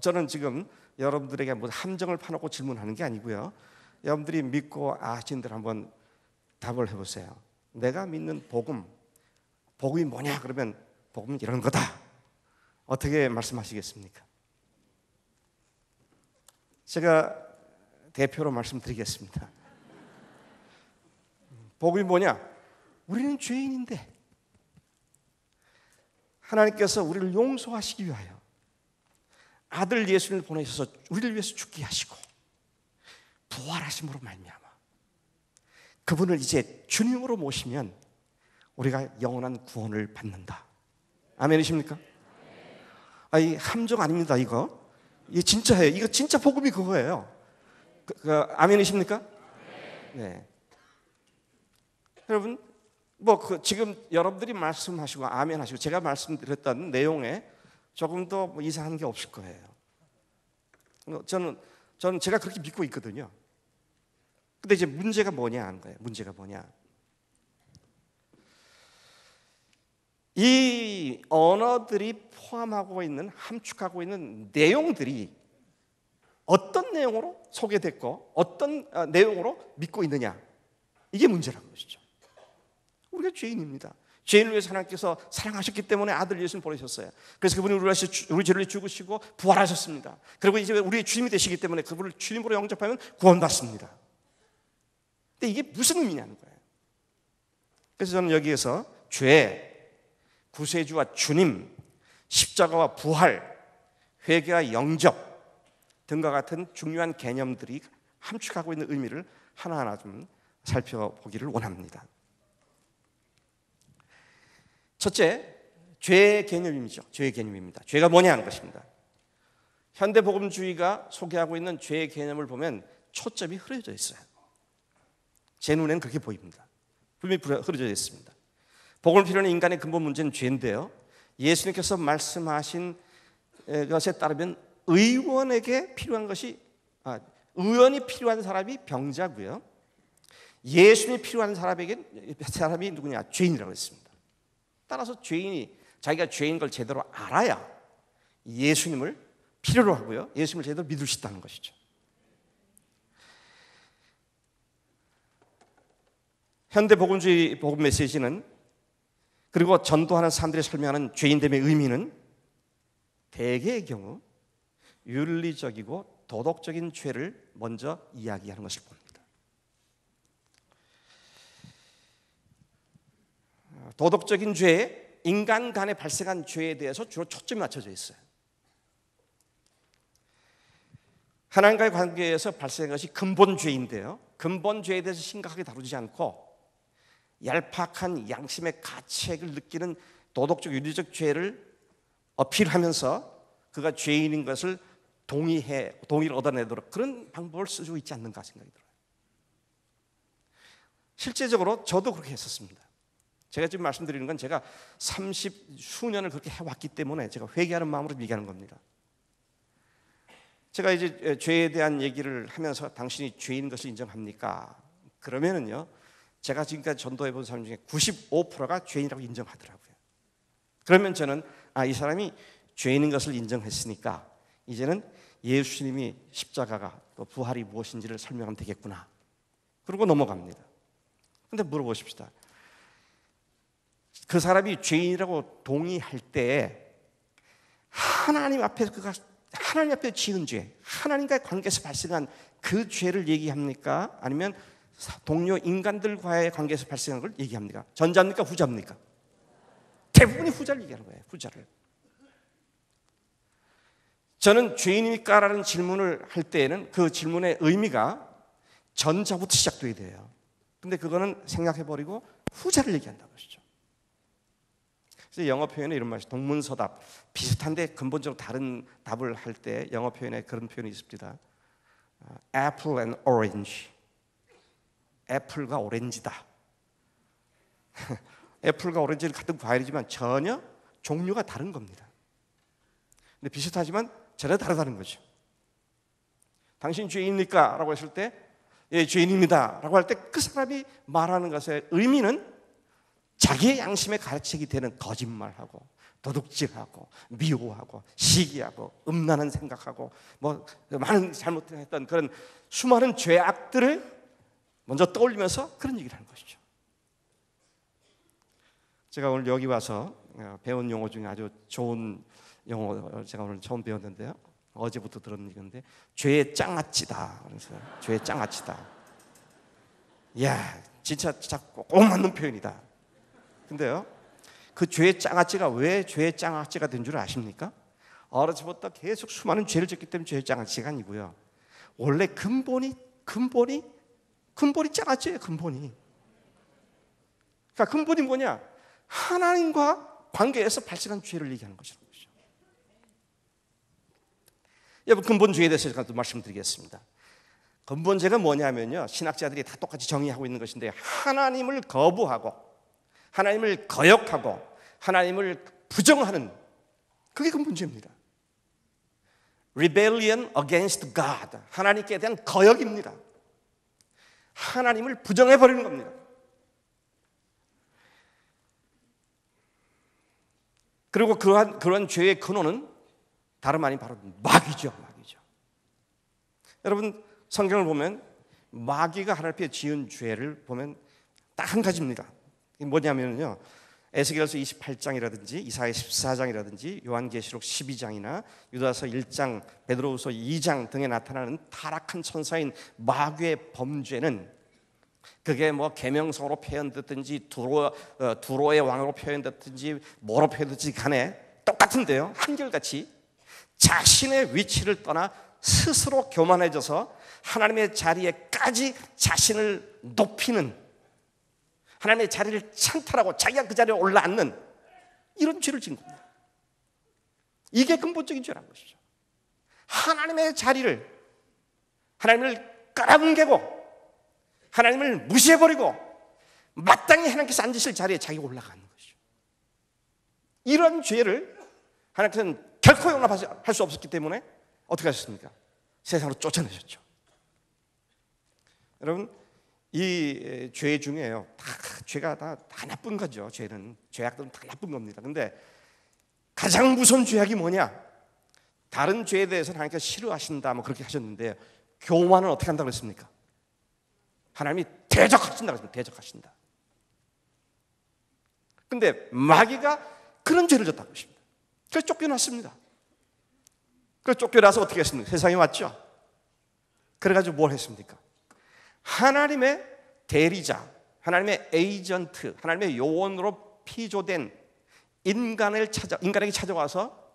Speaker 2: 저는 지금 여러분들에게 뭐 함정을 파놓고 질문하는 게 아니고요. 여러분들이 믿고 아신 대로 한번 답을 해보세요. 내가 믿는 복음이 뭐냐? 그러면 복음은 이런 거다. 어떻게 말씀하시겠습니까? 제가 대표로 말씀드리겠습니다. 복음이 뭐냐? 우리는 죄인인데 하나님께서 우리를 용서하시기 위하여 아들 예수님을 보내셔서 우리를 위해서 죽게 하시고 부활하심으로 말미암아 그분을 이제 주님으로 모시면 우리가 영원한 구원을 받는다. 아멘이십니까? 이 함정 아닙니다. 이거 진짜예요. 이거 진짜 복음이 그거예요. 아멘이십니까? 네. 여러분, 지금 여러분들이 말씀하시고 아멘하시고 제가 말씀드렸던 내용에 조금 더 이상한 게 없을 거예요. 저는 제가 그렇게 믿고 있거든요. 근데 이제 문제가 뭐냐 하는 거예요. 문제가 뭐냐? 이 언어들이 포함하고 있는, 함축하고 있는 내용들이 어떤 내용으로 소개됐고 어떤 내용으로 믿고 있느냐, 이게 문제라는 것이죠. 우리가 죄인입니다. 죄인을 위해서 하나님께서 사랑하셨기 때문에 아들 예수를 보내셨어요. 그래서 그분이 우리 죄를 죽으시고 부활하셨습니다. 그리고 이제 우리의 주님이 되시기 때문에 그분을 주님으로 영접하면 구원받습니다. 근데 이게 무슨 의미냐는 거예요. 그래서 저는 여기에서 죄, 구세주와 주님, 십자가와 부활, 회개와 영접 등과 같은 중요한 개념들이 함축하고 있는 의미를 하나하나 좀 살펴보기를 원합니다. 첫째, 죄의 개념이죠. 죄의 개념입니다. 죄가 뭐냐 하는 것입니다. 현대복음주의가 소개하고 있는 죄의 개념을 보면 초점이 흐려져 있어요. 제 눈에는 그렇게 보입니다. 분명히 흐려져 있습니다. 복음을 필요한 인간의 근본 문제는 죄인데요, 예수님께서 말씀하신 것에 따르면 의원이 필요한 사람이 병자고요, 예수님이 필요한 사람이 누구냐? 죄인이라고 했습니다. 따라서 죄인이 자기가 죄인 걸 제대로 알아야 예수님을 필요로 하고요, 예수님을 제대로 믿을 수 있다는 것이죠. 현대 복음주의 복음 메시지는, 그리고 전도하는 사람들이 설명하는 죄인됨의 의미는 대개의 경우 윤리적이고 도덕적인 죄를 먼저 이야기하는 것을 봅니다. 도덕적인 죄, 인간 간에 발생한 죄에 대해서 주로 초점이 맞춰져 있어요. 하나님과의 관계에서 발생한 것이 근본 죄인데요, 근본 죄에 대해서 심각하게 다루지 않고 얄팍한 양심의 가책을 느끼는 도덕적 윤리적 죄를 어필하면서 그가 죄인인 것을 동의를 얻어내도록 그런 방법을 쓰고 있지 않는가 생각이 들어요. 실제적으로 저도 그렇게 했었습니다. 제가 지금 말씀드리는 건 제가 30수년을 그렇게 해왔기 때문에 제가 회개하는 마음으로 얘기하는 겁니다. 제가 이제 죄에 대한 얘기를 하면서 당신이 죄인 것을 인정합니까? 그러면은요, 제가 지금까지 전도해 본 사람 중에 95%가 죄인이라고 인정하더라고요. 그러면 저는 이 사람이 죄인인 것을 인정했으니까 이제는 예수님이 십자가가 또 부활이 무엇인지를 설명하면 되겠구나, 그러고 넘어갑니다. 근데 물어보십시다. 그 사람이 죄인이라고 동의할 때 하나님 앞에서 그가 하나님 앞에 지은 죄, 하나님과의 관계에서 발생한 그 죄를 얘기합니까? 아니면 동료 인간들과의 관계에서 발생한 걸 얘기합니까? 전자입니까? 후자입니까? 대부분이 후자를 얘기하는 거예요. 후자를. 저는 죄인입니까? 라는 질문을 할 때에는 그 질문의 의미가 전자부터 시작돼야 돼요. 근데 그거는 생각해버리고 후자를 얘기한다는 것이죠. 그래서 영어 표현에 이런 말이, 동문서답, 비슷한데 근본적으로 다른 답을 할 때 영어 표현에 그런 표현이 있습니다. Apple and orange. 애플과 오렌지다. 애플과 오렌지는 같은 과일이지만 전혀 종류가 다른 겁니다. 근데 비슷하지만 전혀 다르다는 거죠. 당신 죄인입니까? 라고 했을 때 예, 죄인입니다 라고 할 때 그 사람이 말하는 것의 의미는 자기의 양심에 가책이 되는 거짓말하고 도둑질하고 미워하고 시기하고 음란한 생각하고 뭐 많은 잘못했던 그런 수많은 죄악들을 먼저 떠올리면서 그런 얘기를 하는 것이죠. 제가 오늘 여기 와서 배운 용어 중에 아주 좋은 용어 제가 오늘 처음 배웠는데요, 어제부터 들은 얘기인데 죄의 짱아찌다. 그래서 죄의 짱아찌다. 이야, 진짜 꼭 맞는 표현이다. 근데요, 그 죄의 짱아찌가 왜 죄의 짱아찌가 된 줄 아십니까? 어려서부터 계속 수많은 죄를 졌기 때문에 죄의 짱아찌가 아니고요, 원래 근본이 짱아찌예요. 근본이. 그러니까 근본이 뭐냐? 하나님과 관계에서 발생한 죄를 얘기하는 것이라는 거죠. 여러분, 근본 죄에 대해서 제가 또 말씀드리겠습니다. 근본 죄가 뭐냐면요, 신학자들이 다 똑같이 정의하고 있는 것인데, 하나님을 거부하고 하나님을 거역하고 하나님을 부정하는, 그게 근본죄입니다. Rebellion against God, 하나님께 대한 거역입니다. 하나님을 부정해버리는 겁니다. 그리고 그런 죄의 근원은 다름 아닌 바로 마귀죠. 여러분, 성경을 보면 마귀가 하나님 앞에 지은 죄를 보면 딱 한 가지입니다. 이게 뭐냐면요, 에스겔서 28장이라든지 이사야 14장이라든지 요한계시록 12장이나 유다서 1장, 베드로후서 2장 등에 나타나는 타락한 천사인 마귀의 범죄는, 그게 뭐 계명성으로 표현됐든지 두로의 왕으로 표현됐든지 뭐로 표현됐든지 간에 똑같은데요, 한결같이 자신의 위치를 떠나 스스로 교만해져서 하나님의 자리에까지 자신을 높이는, 하나님의 자리를 찬탈하고 자기가 그 자리에 올라앉는 이런 죄를 지은 겁니다. 이게 근본적인 죄라는 것이죠. 하나님의 자리를, 하나님을 깔아뭉개고 하나님을 무시해버리고 마땅히 하나님께서 앉으실 자리에 자기가 올라가는 것이죠. 이런 죄를 하나님께서는 결코 용납할 수 없었기 때문에 어떻게 하셨습니까? 세상으로 쫓아내셨죠. 여러분, 이 죄 중에요, 죄가 다 나쁜 거죠. 죄악들은 다 나쁜 겁니다. 근데 가장 무서운 죄악이 뭐냐? 다른 죄에 대해서는 하나님께서 싫어하신다 뭐 그렇게 하셨는데, 교만은 어떻게 한다고 그랬습니까? 하나님이 대적하신다고 했습니다. 대적하신다. 근데 마귀가 그런 죄를 졌다고 하십니다. 그래서 쫓겨났습니다. 그래서 쫓겨나서 어떻게 했습니까? 세상에 왔죠. 그래가지고 뭘 했습니까? 하나님의 대리자, 하나님의 에이전트, 하나님의 요원으로 피조된 인간에게 찾아와서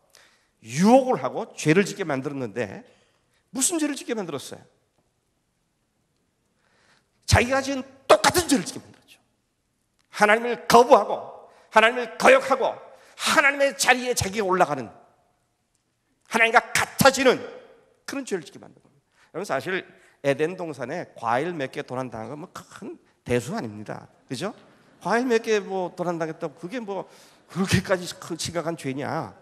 Speaker 2: 유혹을 하고 죄를 짓게 만들었는데 무슨 죄를 짓게 만들었어요? 자기가 지은 똑같은 죄를 짓게 만들었죠. 하나님을 거부하고 하나님을 거역하고 하나님의 자리에 자기가 올라가는, 하나님과 같아지는 그런 죄를 짓게 만든 겁니다. 여러분, 사실 에덴 동산에 과일 몇 개 도난당한 건 뭐 큰 대수 아닙니다. 그죠? 과일 몇 개 뭐 도난당했다고 그게 뭐 그렇게까지 심각한 죄냐?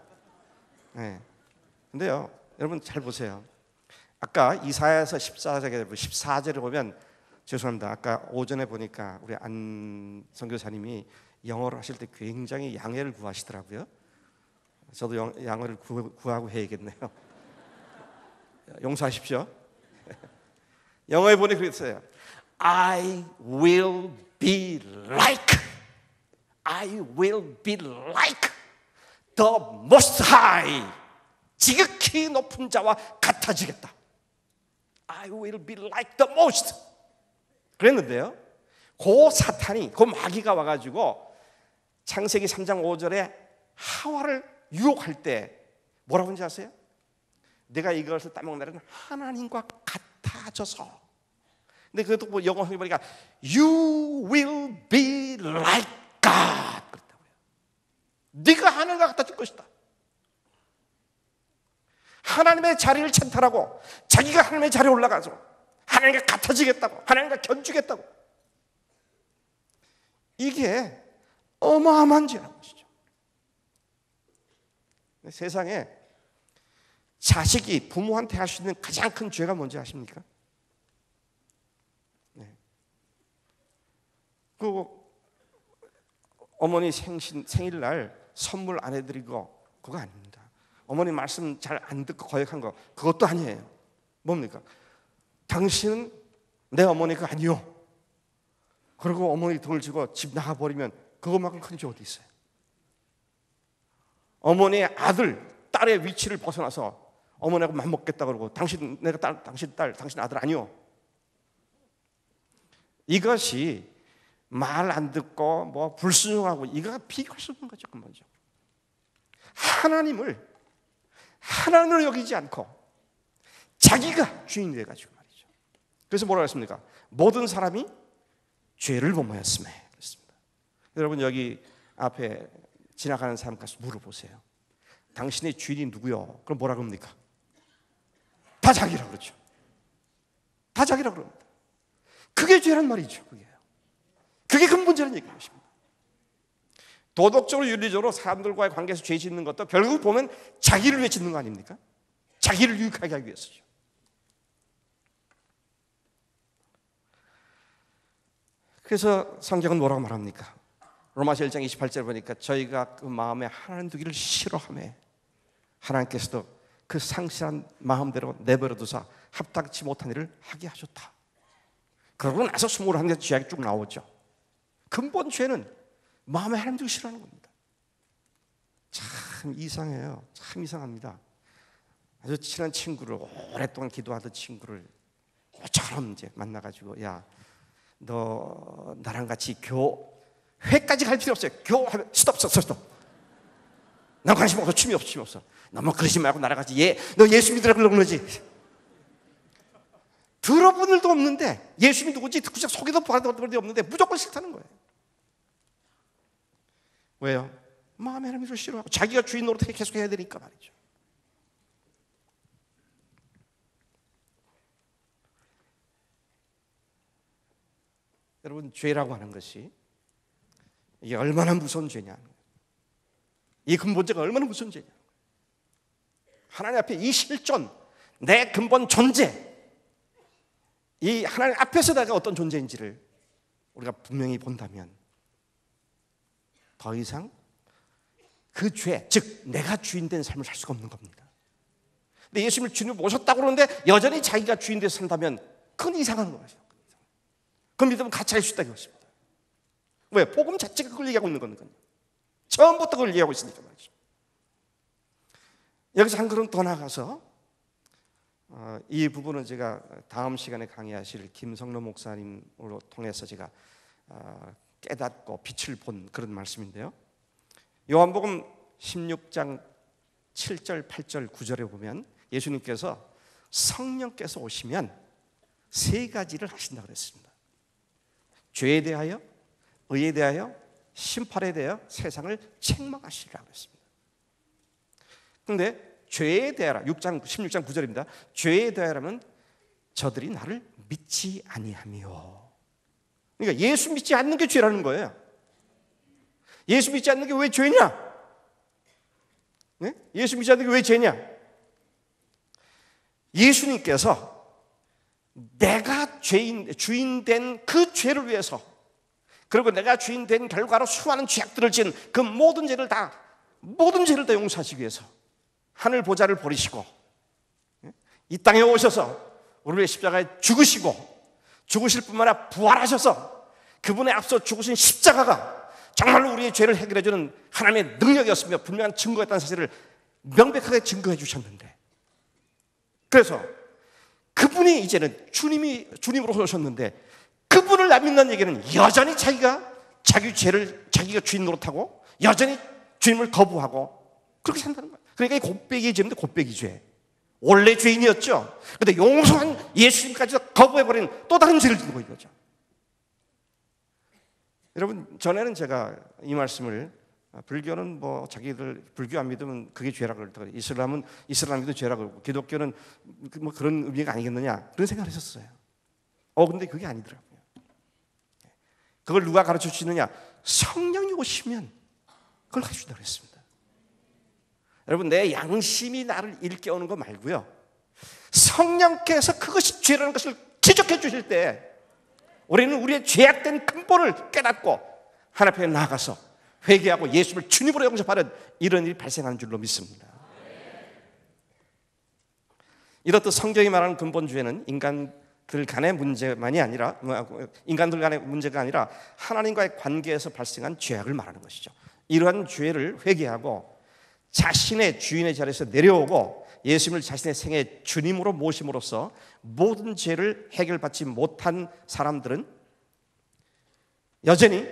Speaker 2: 네. 근데요, 여러분 잘 보세요. 아까 이사야서 14절을 보면, 죄송합니다. 아까 오전에 보니까 우리 안 선교사님이 영어를 하실 때 굉장히 양해를 구하시더라고요. 저도 양해를 구하고 해야겠네요. 용서하십시오. 영어에 보니 그랬어요. I will be like the most high. 지극히 높은 자와 같아지겠다. I will be like the most. 그랬는데요, 그 사탄이, 그 마귀가 와가지고 창세기 3장 5절에 하와를 유혹할 때 뭐라고 하는지 아세요? 내가 이것을 따먹는 날은 하나님과 같아져서. 근데 그것도 뭐 영어 성경 보니까 You will be like God 그랬다고요. 네가 하나님과 같아질 것이다. 하나님의 자리를 찬탈하고 자기가 하나님의 자리에 올라가서 하나님과 같아지겠다고, 하나님과 견주겠다고. 이게 어마어마한 죄라는 것이죠. 세상에 자식이 부모한테 할 수 있는 가장 큰 죄가 뭔지 아십니까? 네. 그 어머니 생일날 선물 안 해드리고 그거 아닙니다. 어머니 말씀 잘 안 듣고 거역한 거 그것도 아니에요. 뭡니까? 당신은 내 어머니가 아니요. 그리고 어머니 등을 쥐고 집 나가버리면 그것만큼 큰 죄 어디 있어요? 어머니의 아들, 딸의 위치를 벗어나서 어머니하고 맞먹겠다 그러고 당신 딸, 당신 아들 아니요. 이것이 말 안 듣고 뭐 불순종하고 이거가 비교할 수 없는 거죠. 먼저 하나님을 여기지 않고 자기가 주인이 돼가지고 말이죠. 그래서 뭐라고 했습니까? 모든 사람이 죄를 범하였음에 그랬습니다. 여러분, 여기 앞에 지나가는 사람 가서 물어보세요. 당신의 주인이 누구요? 그럼 뭐라 그럽니까? 다 자기라 그러죠. 다 자기라 그럽니다. 그게 죄란 말이죠. 그게 근본적인 얘기인 것입니다. 도덕적으로 윤리적으로 사람들과의 관계에서 죄 짓는 것도 결국 보면 자기를 위해 짓는 거 아닙니까? 자기를 유익하게 하기 위해서죠. 그래서 성경은 뭐라고 말합니까? 로마서 1장 28절 보니까 저희가 그 마음에 하나님 두기를 싫어하며 하나님께서도 그 상실한 마음대로 내버려 두사 합당치 못한 일을 하게 하셨다. 그러고 나서 21개 죄악이 쭉 나오죠. 근본 죄는 마음에 하나님 두기 싫어하는 겁니다. 참 이상해요. 참 이상합니다. 아주 친한 친구를, 오랫동안 기도하던 친구를 저처럼 이제 만나가지고, 야, 너 나랑 같이 교회까지 갈 필요 없어요. 교하면 스톱. 난 관심 없어. 취미 없어. 너무 그러지 말고 나랑 같이 너 예수 믿으라 그러는 거지. 들어본 일도 없는데 예수님이 누구지 듣고 소개도 받은 일도 없는데 무조건 싫다는 거예요. 왜요? 마음에 하나님을 싫어하고 자기가 주인 노릇을 계속 해야 되니까 말이죠. 여러분, 죄라고 하는 것이 이게 얼마나 무서운 죄냐, 이 근본자가 얼마나 무서운 죄냐. 하나님 앞에 이 실존, 내 근본 존재, 이 하나님 앞에서 내가 어떤 존재인지를 우리가 분명히 본다면 더 이상 그 죄, 즉 내가 주인된 삶을 살 수가 없는 겁니다. 근데 예수님을 주인으로 모셨다고 그러는데 여전히 자기가 주인 돼서 산다면 그건 이상한 거죠. 그 믿음은 가짜일 수 있다고 했습니다. 왜? 복음 자체가 그걸 얘기하고 있는 거니까요. 처음부터 그걸 이해하고 있으니까 말이죠. 여기서 한 걸음 더 나가서 이 부분은 제가 다음 시간에 강의하실 김성로 목사님으로 통해서 제가 깨닫고 빛을 본 그런 말씀인데요. 요한복음 16장 7절, 8절, 9절에 보면 예수님께서 성령께서 오시면 세 가지를 하신다고 그랬습니다. 죄에 대하여, 의에 대하여, 심판에 대하여 세상을 책망하시리라고 했습니다. 그런데 죄에 대하여 16장 9절입니다. 죄에 대하여라면 저들이 나를 믿지 아니하며. 그러니까 예수 믿지 않는 게 죄라는 거예요. 예수 믿지 않는 게 왜 죄냐? 네? 예수 믿지 않는 게 왜 죄냐? 예수님께서 내가 주인 된 그 죄를 위해서, 그리고 내가 주인 된 결과로 수많은 죄악들을 지은 그 모든 죄를 다 용서하시기 위해서 하늘 보좌를 버리시고 이 땅에 오셔서 우리의 십자가에 죽으시고, 죽으실 뿐만 아니라 부활하셔서 그분의 앞서 죽으신 십자가가 정말로 우리의 죄를 해결해 주는 하나님의 능력이었으며 분명한 증거였다는 사실을 명백하게 증거해 주셨는데, 그래서 그분이 이제는 주님으로 오셨는데, 그분을 안 믿는 얘기는 여전히 자기 죄를 자기가 주인 노릇하고 여전히 주님을 거부하고 그렇게 산다는 거예요. 그러니까 이 곱빼기 죄인데 곱빼기 죄. 원래 죄인이었죠. 그런데 용서한 예수님까지 거부해버린 또 다른 죄를 짓는 거예요. 여러분, 전에는 제가 이 말씀을 불교는 뭐 자기들 불교 안 믿으면 그게 죄라고 그러고, 이슬람은 이슬람 믿으면 죄라고 그러고, 기독교는 뭐 그런 의미가 아니겠느냐 그런 생각을 했었어요. 근데 그게 아니더라고요. 그걸 누가 가르쳐 주시느냐? 성령이 오시면 그걸 가르쳐준다고 했습니다. 여러분, 내 양심이 나를 일깨우는 거 말고요, 성령께서 그것이 죄라는 것을 지적해 주실 때 우리는 우리의 죄악된 근본을 깨닫고 하나님 앞에 나아가서 회개하고 예수를 주님으로 영접하는 이런 일이 발생하는 줄로 믿습니다. 이렇듯 성경이 말하는 근본 죄는 인간들 간의 문제가 아니라 하나님과의 관계에서 발생한 죄악을 말하는 것이죠. 이러한 죄를 회개하고 자신의 주인의 자리에서 내려오고 예수님을 자신의 생애 주님으로 모심으로써 모든 죄를 해결받지 못한 사람들은 여전히,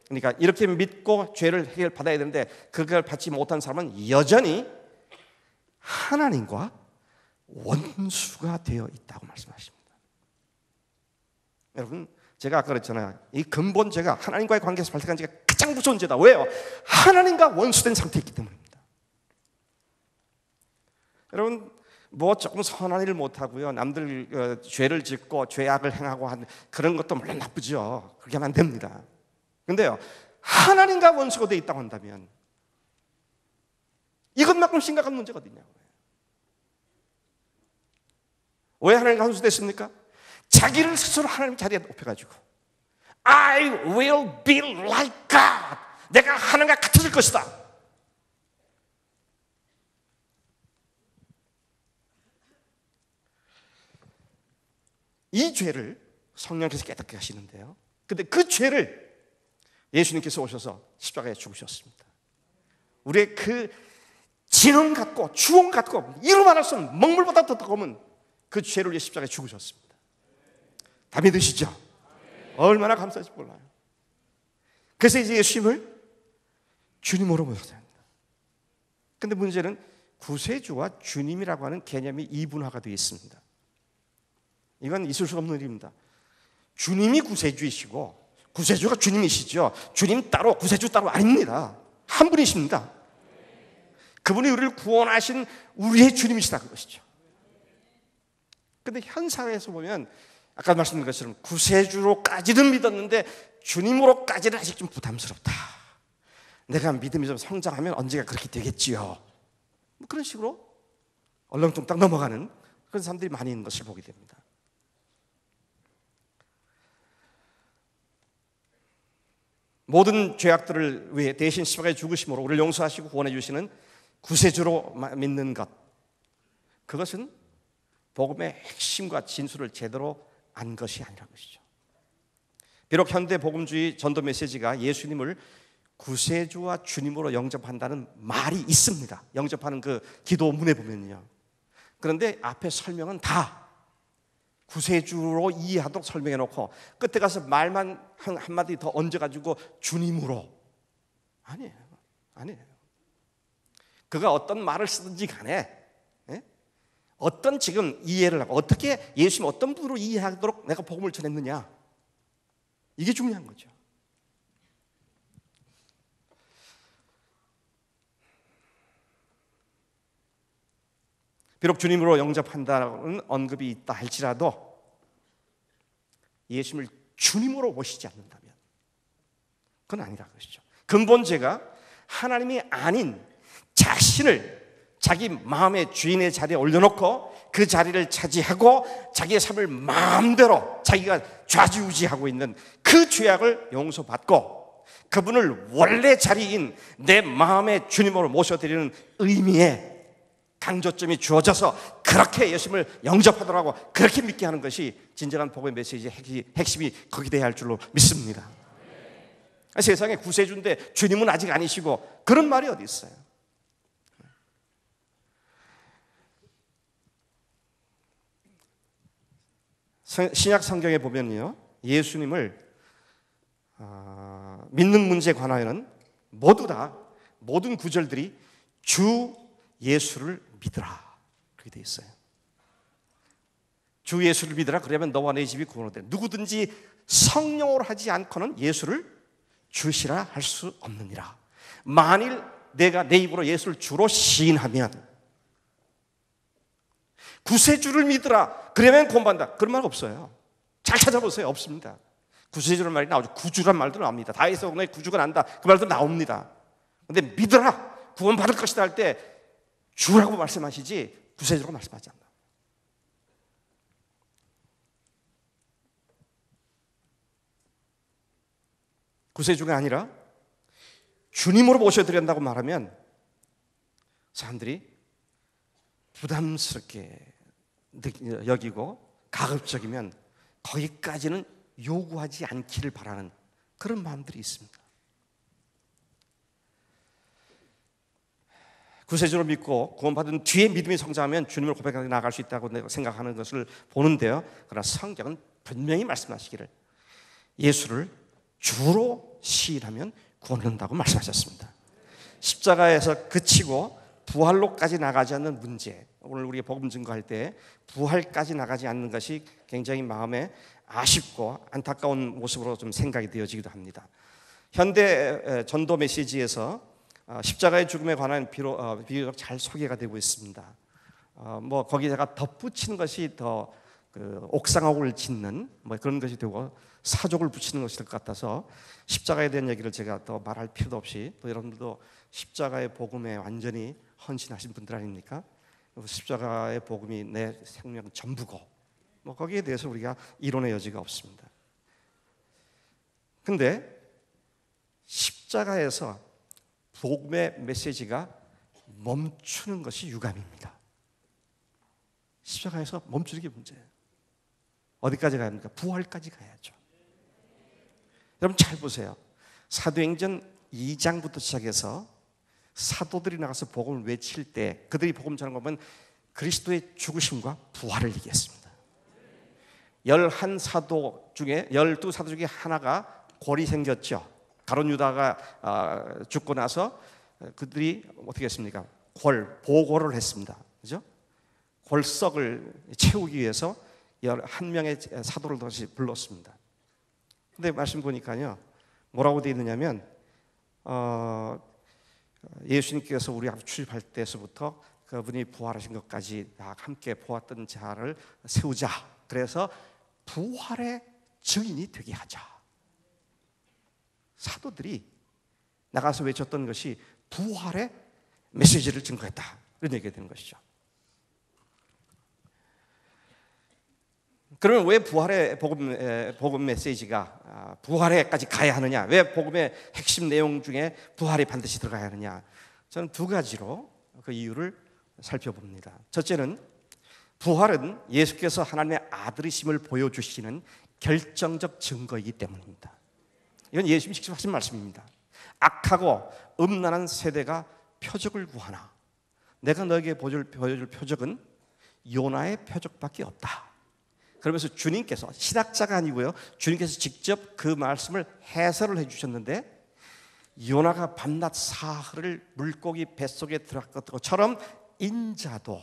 Speaker 2: 그러니까 이렇게 믿고 죄를 해결받아야 되는데 그걸 받지 못한 사람은 여전히 하나님과 원수가 되어 있다고 말씀하십니다. 여러분, 제가 아까 그랬잖아요. 이 근본 죄가 하나님과의 관계에서 발생한 죄가 가장 무서운 죄다. 왜요? 하나님과 원수된 상태에 있기 때문입니다. 여러분, 뭐 조금 선한 일을 못하고요, 남들 죄를 짓고 죄악을 행하고 하는 그런 것도 물론 나쁘죠. 그렇게 하면 안 됩니다. 근데요, 하나님과 원수가 되어 있다고 한다면 이것만큼 심각한 문제가 어디냐고요. 왜 하나님과 원수 됐습니까? 자기를 스스로 하나님 자리에 높여가지고 I will be like God, 내가 하나님과 같아질 것이다. 이 죄를 성령께서 깨닫게 하시는데요, 근데 그 죄를 예수님께서 오셔서 십자가에 죽으셨습니다. 우리의 그 지능 같고 주홍 같고 이루 말할 수 없는 먹물보다 더 뜨거운 그 죄를 위해 십자가에 죽으셨습니다. 다 믿으시죠? 얼마나 감사한지 몰라요. 그래서 이제 예수님을 주님으로 모셔야 합니다. 근데 문제는 구세주와 주님이라고 하는 개념이 이분화가 되어 있습니다. 이건 있을 수 없는 일입니다. 주님이 구세주이시고 구세주가 주님이시죠. 주님 따로 구세주 따로 아닙니다. 한 분이십니다. 그분이 우리를 구원하신 우리의 주님이시다, 그것이죠. 그런데 현상에서 보면 아까 말씀드린 것처럼 구세주로까지는 믿었는데 주님으로까지는 아직 좀 부담스럽다. 내가 믿음이 좀 성장하면 언젠가 그렇게 되겠지요. 뭐 그런 식으로 얼렁뚱땅 넘어가는 그런 사람들이 많이 있는 것을 보게 됩니다. 모든 죄악들을 위해 대신 십자가에 죽으심으로 우리를 용서하시고 구원해 주시는 구세주로 믿는 것, 그것은 복음의 핵심과 진수를 제대로 안 것이 아니라는 것이죠. 비록 현대 복음주의 전도 메시지가 예수님을 구세주와 주님으로 영접한다는 말이 있습니다. 영접하는 그 기도문에 보면요. 그런데 앞에 설명은 다 구세주로 이해하도록 설명해 놓고 끝에 가서 말만 한마디 더 얹어가지고 주님으로. 아니에요. 그가 어떤 말을 쓰든지 간에 어떤 지금 이해를 하고 어떻게 예수님 어떤 분으로 이해하도록 내가 복음을 전했느냐, 이게 중요한 거죠. 비록 주님으로 영접한다는 언급이 있다 할지라도 예수님을 주님으로 모시지 않는다면 그건 아니라 것이죠. 근본제가 하나님이 아닌 자신을 자기 마음의 주인의 자리에 올려놓고 그 자리를 차지하고 자기의 삶을 마음대로 자기가 좌지우지하고 있는 그 죄악을 용서받고 그분을 원래 자리인 내 마음의 주님으로 모셔드리는 의미에 강조점이 주어져서 그렇게 예수님을 영접하더라고 그렇게 믿게 하는 것이 진정한 복음의 메시지의 핵심이 거기 돼야 할 줄로 믿습니다. 세상에 구세주인데 주님은 아직 아니시고 그런 말이 어디 있어요? 신약 성경에 보면요, 예수님을 믿는 문제에 관하여는 모두 다 모든 구절들이 주 예수를 믿으라 그렇게 돼 있어요. 주 예수를 믿으라. 그러면 너와 내 집이 구원되되 누구든지 성령으로 하지 않고는 예수를 주시라 할 수 없느니라. 만일 내가 내 입으로 예수를 주로 시인하면 구세주를 믿으라. 그러면 구원받는다. 그런 말 없어요. 잘 찾아보세요. 없습니다. 구세주라는 말이 나오죠. 구주란 말도 나옵니다. 다윗의 오늘 구주가 난다. 그 말도 나옵니다. 근데 믿으라. 구원받을 것이다 할 때 주라고 말씀하시지 구세주라고 말씀하지 않나. 구세주가 아니라 주님으로 모셔드려야 한다고 말하면 사람들이 부담스럽게 여기고 가급적이면 거기까지는 요구하지 않기를 바라는 그런 마음들이 있습니다. 구세주로 믿고 구원받은 뒤에 믿음이 성장하면 주님을 고백하게 나아갈 수 있다고 생각하는 것을 보는데요, 그러나 성경은 분명히 말씀하시기를 예수를 주로 시인하면 구원한다고 말씀하셨습니다. 십자가에서 그치고 부활로까지 나가지 않는 문제, 오늘 우리가 복음 증거할 때 부활까지 나가지 않는 것이 굉장히 마음에 아쉽고 안타까운 모습으로 좀 생각이 되어지기도 합니다. 현대 전도 메시지에서 십자가의 죽음에 관한 비교적 잘 소개가 되고 있습니다. 뭐 거기다가 덧붙이는 것이 더 옥상옥을 짓는 뭐 그런 것이 되고 사족을 붙이는 것이 될 것 같아서 십자가에 대한 얘기를 제가 더 말할 필요도 없이, 또 여러분들도 십자가의 복음에 완전히 헌신하신 분들 아닙니까? 십자가의 복음이 내 생명 전부고 뭐 거기에 대해서 우리가 이론의 여지가 없습니다. 근데 십자가에서 복음의 메시지가 멈추는 것이 유감입니다. 십자가에서 멈추는 게 문제예요. 어디까지 가야 합니까? 부활까지 가야죠. 여러분 잘 보세요. 사도행전 2장부터 시작해서 사도들이 나가서 복음을 외칠 때 그들이 복음 전하는 거 보면 그리스도의 죽으심과 부활을 얘기했습니다. 11사도 중에 12사도 중에 하나가 골이 생겼죠. 가룟 유다가 죽고 나서 그들이 어떻게 했습니까? 보고를 했습니다. 그죠? 골석을 채우기 위해서 11명의 사도를 다시 불렀습니다. 근데 말씀 보니까요, 뭐라고 되어 있느냐면 예수님께서 우리 앞에 출입할 때서부터 그분이 부활하신 것까지 다 함께 보았던 자를 세우자. 그래서 부활의 증인이 되게 하자. 사도들이 나가서 외쳤던 것이 부활의 메시지를 증거했다. 이런 얘기가 되는 것이죠. 그러면 왜 부활의 복음 메시지가 부활에까지 가야 하느냐? 왜 복음의 핵심 내용 중에 부활이 반드시 들어가야 하느냐? 저는 두 가지로 그 이유를 살펴봅니다. 첫째는 부활은 예수께서 하나님의 아들이심을 보여주시는 결정적 증거이기 때문입니다. 이건 예수님이 직접 하신 말씀입니다. 악하고 음란한 세대가 표적을 구하나 내가 너에게 보여줄 표적은 요나의 표적밖에 없다. 그러면서 주님께서, 신학자가 아니고요, 주님께서 직접 그 말씀을 해설을 해주셨는데, 요나가 밤낮 사흘을 물고기 뱃속에 들어갈 것처럼 인자도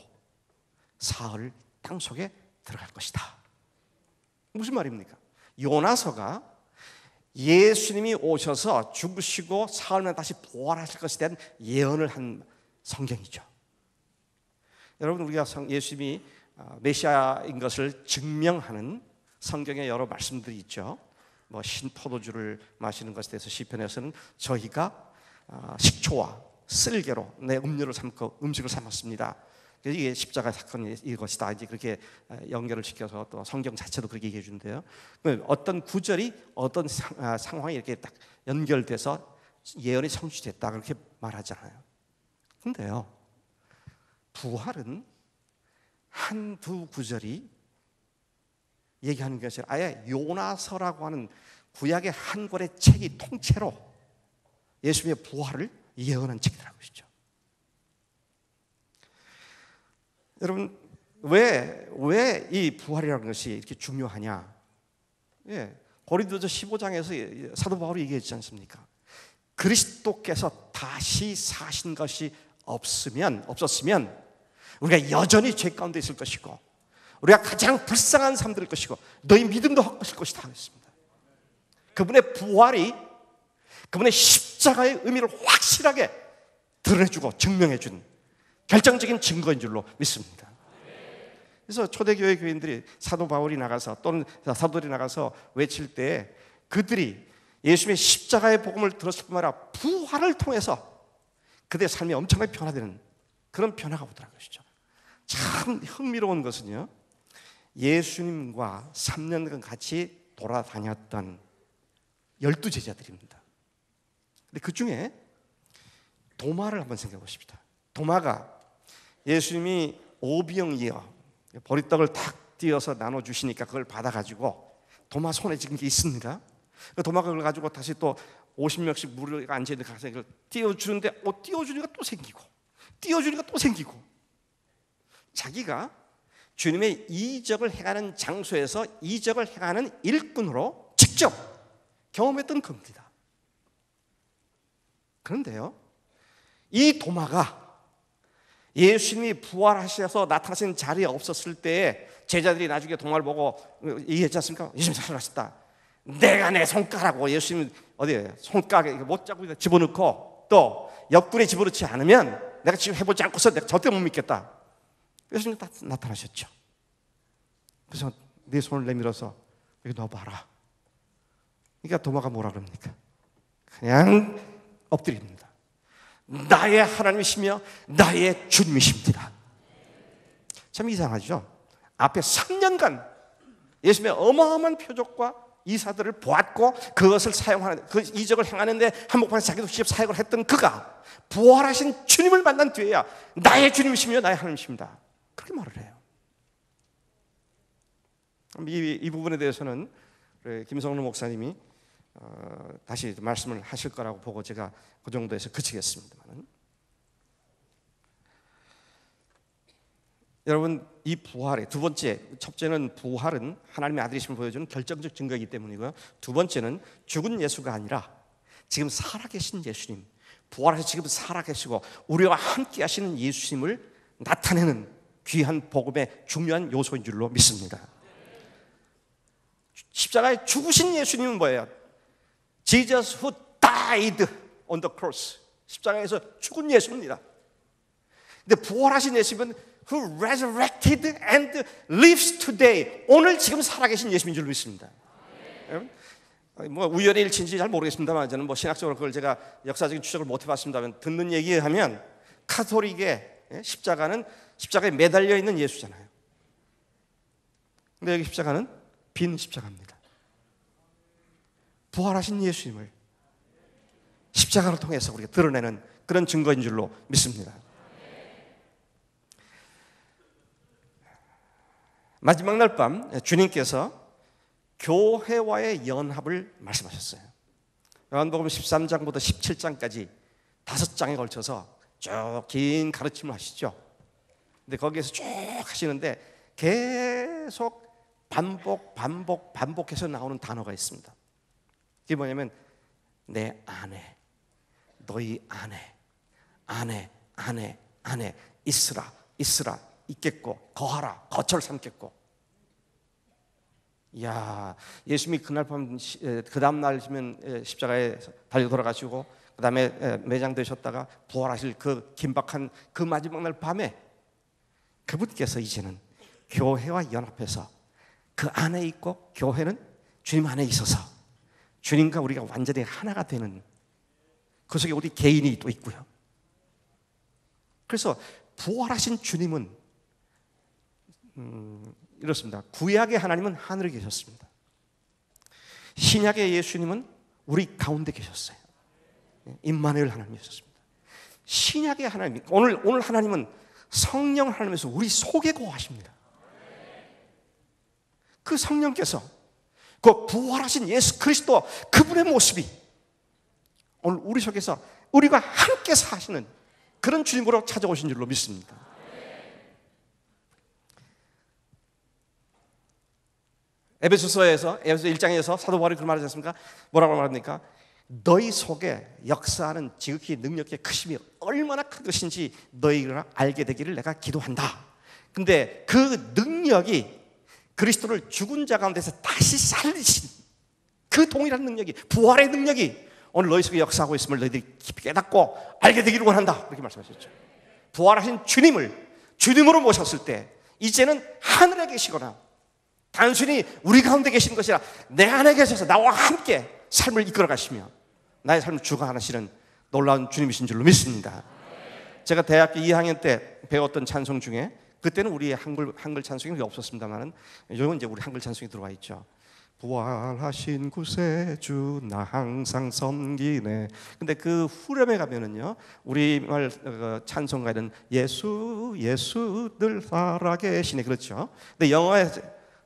Speaker 2: 사흘 땅속에 들어갈 것이다. 무슨 말입니까? 요나서가 예수님이 오셔서 죽으시고 사흘만 다시 부활하실 것에 대한 예언을 한 성경이죠. 여러분, 우리가 예수님이 메시아인 것을 증명하는 성경의 여러 말씀들이 있죠. 뭐 신포도주를 마시는 것에 대해서 시편에서는 저희가 식초와 쓸개로 내 음료를 삼고 음식을 삼았습니다. 이게 십자가 사건이 이것이다. 이제 그렇게 연결을 시켜서 또 성경 자체도 그렇게 얘기해 주는데요. 어떤 구절이 어떤 상황이 이렇게 딱 연결돼서 예언이 성취됐다 그렇게 말하잖아요. 근데요, 부활은 한두 구절이 얘기하는 것이 아예 요나서라고 하는 구약의 한 권의 책이 통째로 예수님의 부활을 예언한 책이라고 하시죠. 여러분, 왜 이 부활이라는 것이 이렇게 중요하냐? 고린도서 15장에서 사도 바울이 얘기했지 않습니까? 그리스도께서 다시 사신 것이 없었으면 우리가 여전히 죄 가운데 있을 것이고 우리가 가장 불쌍한 삶들일 것이고 너희 믿음도 헛것일 것이다 했습니다. 그분의 부활이 그분의 십자가의 의미를 확실하게 드러내주고 증명해준 결정적인 증거인 줄로 믿습니다. 그래서 초대교회 교인들이 사도 바울이 나가서 또는 사도들이 나가서 외칠 때 그들이 예수님의 십자가의 복음을 들었을 뿐만 아니라 부활을 통해서 그들의 삶이 엄청나게 변화되는 그런 변화가 오더라는 것이죠. 참 흥미로운 것은요, 예수님과 3년간 같이 돌아다녔던 12제자들입니다. 근데 그 중에 도마를 한번 생각해 보십시다. 도마가 예수님이 오병이어 보리떡을 탁 띄어서 나눠주시니까 그걸 받아가지고 도마 손에 지금 게 있습니다. 도마가 그걸 가지고 다시 또 50명씩 무리가 앉아있는 가서 이걸 띄워주는데 띄워주니까 또 생기고 띄워주니까 또 생기고 자기가 주님의 이적을 행하는 장소에서 이적을 행하는 일꾼으로 직접 경험했던 겁니다. 그런데요, 이 도마가 예수님이 부활하셔서 나타나신 자리에 없었을 때에 제자들이 나중에 도마를 보고 얘기했지 않습니까? 예수님 살아나셨다. 내가 내 손가락으로 예수님 어디에 손가락에 못자국에 집어넣고 또 옆구리에 집어넣지 않으면 내가 지금 해보지 않고서 내가 절대 못 믿겠다. 예수님 나타나셨죠. 그래서 네 손을 내밀어서 여기 넣어봐라. 그러니까 도마가 뭐라 그럽니까? 그냥 엎드립니다. 나의 하나님이시며 나의 주님이십니다. 참 이상하죠? 앞에 3년간 예수님의 어마어마한 표적과 이사들을 보았고 그것을 사용하는 그 이적을 행하는데 한복판에서 자기도 직접 사역을 했던 그가 부활하신 주님을 만난 뒤에야 나의 주님이시며 나의 하나님이십니다. 그렇게 말을 해요. 이 부분에 대해서는 김성로 목사님이 다시 말씀을 하실 거라고 보고 제가 그 정도에서 그치겠습니다만, 여러분, 이 부활의 두 번째, 첫째는 부활은 하나님의 아들이심을 보여주는 결정적 증거이기 때문이고요. 두 번째는 죽은 예수가 아니라 지금 살아계신 예수님, 부활하셔서 지금 살아계시고 우리와 함께 하시는 예수님을 나타내는 귀한 복음의 중요한 요소인 줄로 믿습니다. 십자가에 죽으신 예수님은 뭐예요? Jesus who died on the cross. 십자가에서 죽은 예수입니다. 근데 부활하신 예수님은 who resurrected and lives today. 오늘 지금 살아계신 예수님인 줄 믿습니다. 뭐 우연의 일치인지 잘 모르겠습니다만 저는 뭐 신학적으로 그걸 제가 역사적인 추적을 못 해봤습니다만 듣는 얘기하면 카톨릭의 십자가에 매달려 있는 예수잖아요. 근데 여기 십자가는 빈 십자가입니다. 부활하신 예수님을 십자가를 통해서 우리가 드러내는 그런 증거인 줄로 믿습니다. 마지막 날 밤 주님께서 교회와의 연합을 말씀하셨어요. 요한복음 13장부터 17장까지 5장에 걸쳐서 쭉 긴 가르침을 하시죠. 근데 거기에서 쭉 하시는데 계속 반복해서 나오는 단어가 있습니다. 그게 뭐냐면 내 안에, 너희 안에 있으라 있겠고, 거하라, 거처를 삼겠고. 이야, 예수님이 그날 밤, 그 다음 날이면 십자가에 달려 돌아가시고 그 다음에 매장되셨다가 부활하실 그 긴박한 그 마지막 날 밤에 그분께서 이제는 교회와 연합해서 그 안에 있고, 교회는 주님 안에 있어서 주님과 우리가 완전히 하나가 되는, 그 속에 우리 개인이 또 있고요. 그래서 부활하신 주님은 이렇습니다. 구약의 하나님은 하늘에 계셨습니다. 신약의 예수님은 우리 가운데 계셨어요. 임마누엘 하나님이셨습니다. 신약의 하나님, 오늘 하나님은 성령 하나님에서 우리 속에 거하십니다. 그 성령께서 그 부활하신 예수 그리스도 그분의 모습이 오늘 우리 속에서 우리가 함께 사시는 그런 주님으로 찾아오신 줄로 믿습니다. 에베소서 1장에서 사도 바울이 그 말하지 않습니까? 뭐라고 말합니까? 너희 속에 역사하는 지극히 능력의 크심이 얼마나 큰 것인지 너희가 알게 되기를 내가 기도한다. 근데 그 능력이 그리스도를 죽은 자 가운데서 다시 살리신 그 동일한 능력이, 부활의 능력이 오늘 너희 속에 역사하고 있음을 너희들이 깊이 깨닫고 알게 되기를 원한다. 그렇게 말씀하셨죠. 부활하신 주님을 주님으로 모셨을 때 이제는 하늘에 계시거나 단순히 우리 가운데 계시는 것이 아니라 내 안에 계셔서 나와 함께 삶을 이끌어 가시며 나의 삶을 주관하시는 놀라운 주님이신 줄로 믿습니다. 제가 대학교 2학년 때 배웠던 찬송 중에, 그때는 우리 한글 찬송이 없었습니다만은 요즘 이제 우리 한글 찬송이 들어와 있죠. 부활하신 구세주 나 항상 섬기네. 근데 그 후렴에 가면은요, 우리말 찬송가에는 예수 늘 살아계시네, 그렇죠. 근데 영어에,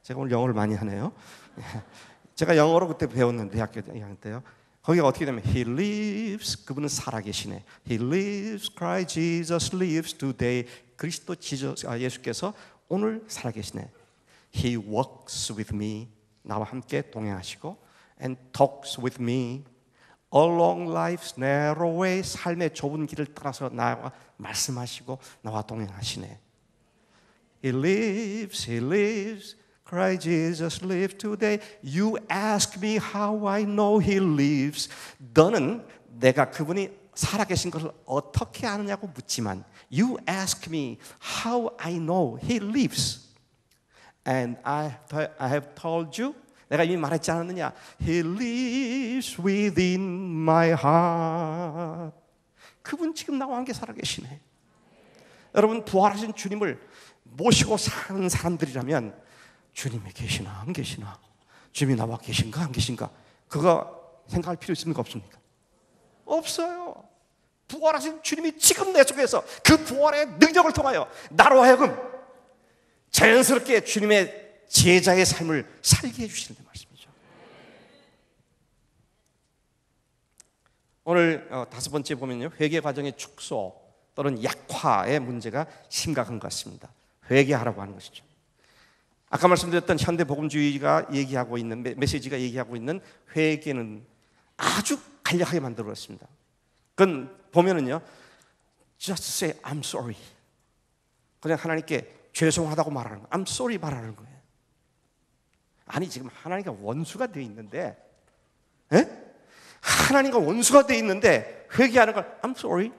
Speaker 2: 제가 오늘 영어를 많이 하네요. 제가 영어로 그때 배웠는데 대학교 2학년 때요. 거기가 어떻게 되면 He lives, 그분은 살아계시네. He lives, Christ Jesus lives today. 그리스도 예수께서 오늘 살아계시네. He walks with me, 나와 함께 동행하시고, and talks with me along life's narrow way, 삶의 좁은 길을 따라서 나와 말씀하시고 나와 동행하시네. He lives, Christ Jesus lives today. You ask me how I know He lives. 너는 내가 그분이 살아계신 것을 어떻게 아느냐고 묻지만, You ask me how I know He lives. And I have told you, 내가 이미 말했지 않았느냐? He lives within my heart. 그분 지금 나와 함께 살아계시네. 여러분, 부활하신 주님을 모시고 사는 사람들이라면 주님이 계시나 안 계시나, 주님이 나와 계신가 안 계신가, 그거 생각할 필요 있습니까 없습니까? 없어요. 부활하신 주님이 지금 내 속에서 그 부활의 능력을 통하여 나로 하여금 자연스럽게 주님의 제자의 삶을 살게 해주시는 말씀이죠. 오늘 5번째 보면요, 회개 과정의 축소 또는 약화의 문제가 심각한 것 같습니다. 회개하라고 하는 것이죠. 아까 말씀드렸던 현대 복음주의가 얘기하고 있는 메시지가 얘기하고 있는 회개는 아주 간략하게 만들어졌습니다. 그건 보면은요, just say I'm sorry. 그냥 하나님께 죄송하다고 말하는 거예요. I'm sorry 말하는 거예요. 아니, 지금 하나님과 원수가 되어 있는데, 하나님과 원수가 되어 있는데 회개하는 걸 I'm sorry.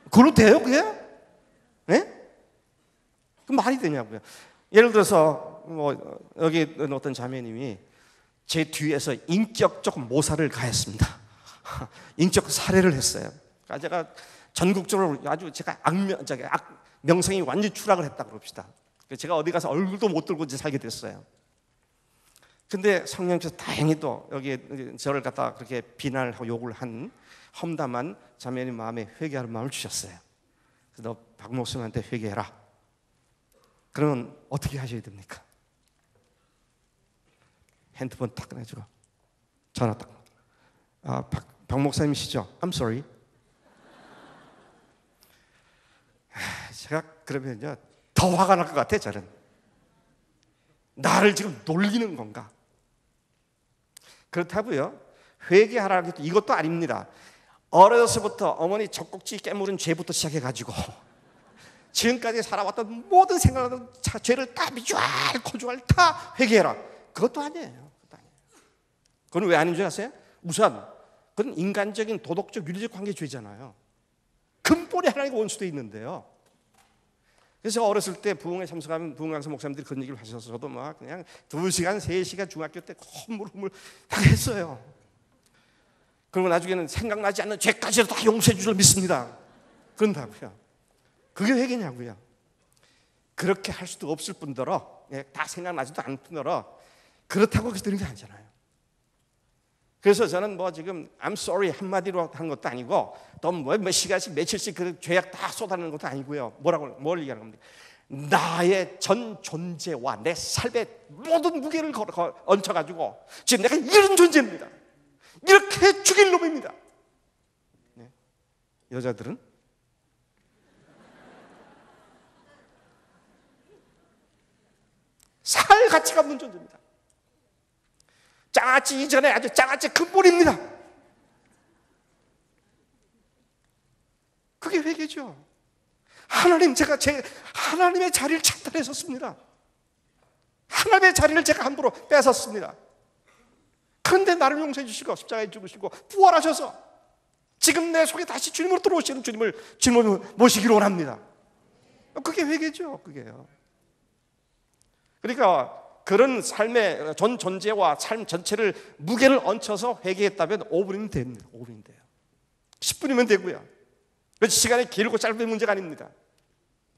Speaker 2: 그걸로 돼요, 그게? 그 말이 되냐고요. 예를 들어서 여기 어떤 자매님이 제 뒤에서 인격적 모사를 가했습니다. 인격 살해를 했어요. 그러니까 제가 전국적으로 아주 제가 명성이 완전히 추락을 했다고 그럽시다. 제가 어디 가서 얼굴도 못 들고 이제 살게 됐어요. 근데 성령께서 다행히도 여기 저를 갖다 그렇게 비난을 하고 욕을 한 험담한 자매님 마음에 회개하는 마음을 주셨어요. 그래서 너 박 목사님한테 회개해라. 그러면 어떻게 하셔야 됩니까? 핸드폰 딱 꺼내주고 전화 딱 박 목사님이시죠? I'm sorry. 제가 그러면요 더 화가 날 것 같아. 저는 나를 지금 놀리는 건가? 그렇다고요 회개하라는 것도 이것도 아닙니다. 어려서부터 어머니 젖꼭지 깨물은 죄부터 시작해가지고 지금까지 살아왔던 모든 생각을 죄를 다 미주알 고주알 다 회개해라. 그것도 아니에요. 그건 왜 아닌 줄 아세요? 우선 그건 인간적인 도덕적 윤리적 관계 죄잖아요. 근본에 하나님과 원수되어 있는데요. 그래서 어렸을 때 부흥회 참석하면 부흥강사 목사님들이 그런 얘기를 하셔서 저도 막 그냥 2시간 3시간 중학교 때 허물허물 막 했어요. 그리고 나중에는 생각나지 않는 죄까지도 다 용서해 줄 줄 믿습니다. 그런다고요. 그게 회개냐고요. 그렇게 할 수도 없을 뿐더러 다 생각나지도 않을 뿐더러 그렇다고 그렇게 되는 게 아니잖아요. 그래서 저는 뭐 지금 I'm sorry 한마디로 한 것도 아니고 또 몇 시간씩 며칠씩 그 죄악 다 쏟아내는 것도 아니고요. 뭘 얘기하는 겁니까? 나의 전 존재와 내 삶의 모든 무게를 얹혀가지고 지금 내가 이런 존재입니다. 이렇게 죽일 놈입니다. 네. 여자들은 살 가치가 없는 존재입니다. 장아찌 이전에 아주 장아찌 근본입니다. 그게 회개죠. 제가 하나님의 자리를 찬탈했었습니다. 하나님의 자리를 제가 함부로 뺏었습니다. 그런데 나를 용서해 주시고 십자가에 죽으시고 부활하셔서 지금 내 속에 다시 주님으로 들어오시는 주님을 모시기를 원합니다. 그게 회개죠. 그게요. 그러니까 그런 삶의 전 존재와 삶 전체를 무게를 얹혀서 회개했다면 5분이면 됩니다. 5분이면 돼요. 10분이면 되고요. 그래서 시간이 길고 짧은 문제가 아닙니다.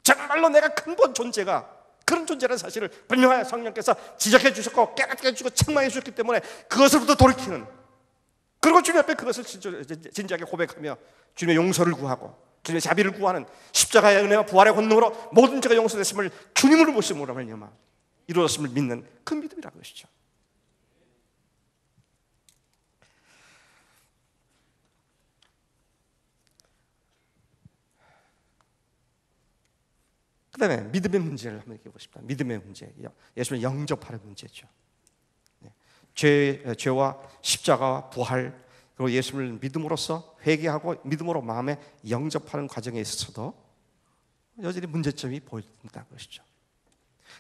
Speaker 2: 정말로 내가 근본 존재가 그런 존재라는 사실을 분명하게 성령께서 지적해 주셨고 깨닫게 해주고 책망해 주셨기 때문에 그것으로부터 돌이키는, 그리고 주님 앞에 그것을 진지하게 고백하며 주님의 용서를 구하고 주님의 자비를 구하는 십자가의 은혜와 부활의 권능으로 모든 죄가 용서됐음을 주님으로 모심으로 말미암아 이루어졌음을 믿는 그 믿음이라는 것이죠. 그 다음에 믿음의 문제를 한번 얘기해 보고 싶다. 믿음의 문제, 예수님을 영접하는 문제죠. 죄와 십자가와 부활, 그리고 예수님을 믿음으로써 회개하고 믿음으로 마음에 영접하는 과정에 있어서도 여전히 문제점이 보인다는 것이죠.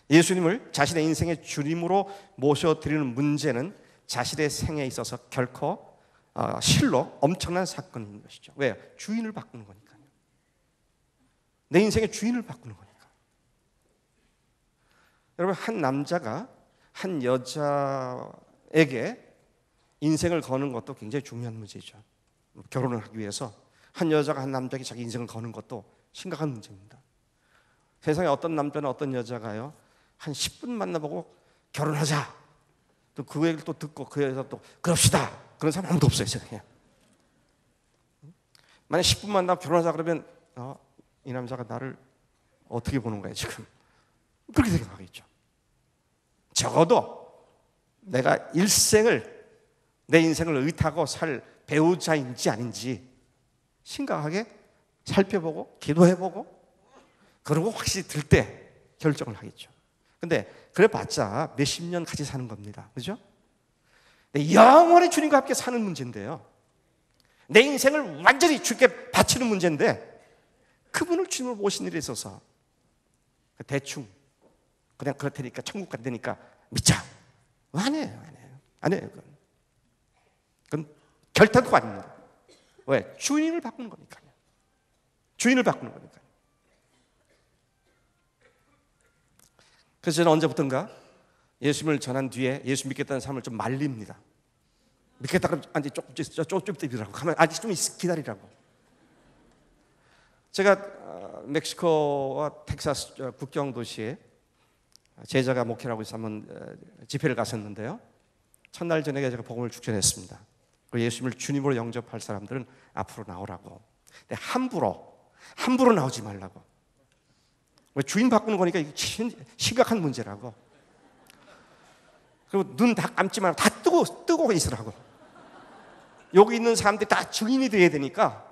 Speaker 2: 예수님을 자신의 인생의 주님으로 모셔드리는 문제는 자신의 생애에 있어서 결코 실로 엄청난 사건인 것이죠. 왜요? 주인을 바꾸는 거니까요. 내 인생의 주인을 바꾸는 거니까. 여러분, 한 남자가 한 여자에게 인생을 거는 것도 굉장히 중요한 문제죠. 결혼을 하기 위해서 한 여자가 한 남자에게 자기 인생을 거는 것도 심각한 문제입니다. 세상에 어떤 남자나 어떤 여자가요 한 10분 만나보고 결혼하자, 또 그 얘기를 또 듣고 그 여자 또 그럽시다, 그런 사람 아무도 없어요 세상에. 만약 10분 만나고 결혼하자 그러면 이 남자가 나를 어떻게 보는 거야 지금, 그렇게 생각하겠죠. 적어도 내가 일생을 내 인생을 의탁하고 살 배우자인지 아닌지 심각하게 살펴보고 기도해보고 그러고 확실히 들 때 결정을 하겠죠. 근데 그래봤자 몇십 년 같이 사는 겁니다. 그죠? 영원히 주님과 함께 사는 문제인데요, 내 인생을 완전히 주님께 바치는 문제인데 그분을 주님으로 모신 일에 있어서 대충 그냥 그렇다니까 천국 간다니까 믿자, 아니에요. 그건 결단코 아닙니다. 왜? 주인을 바꾸는 거니까요. 주인을 바꾸는 거니까요. 그래서 저는 언제부턴가 예수님을 전한 뒤에 예수 믿겠다는 사람을 좀 말립니다. 믿겠다 그러면 아니 조금 믿으라고, 가만 아직 좀 기다리라고. 제가 멕시코와 텍사스 국경 도시에 제자가 목회를 하고 있어 한번 집회를 갔었는데요, 첫날 저녁에 제가 복음을 축전했습니다. 그리고 예수님을 주님으로 영접할 사람들은 앞으로 나오라고. 근데 함부로 나오지 말라고. 왜? 주인 바꾸는 거니까 이게 심각한 문제라고. 그리고 눈 다 감지 말고 다 뜨고 있으라고. 여기 있는 사람들이 다 증인이 되어야 되니까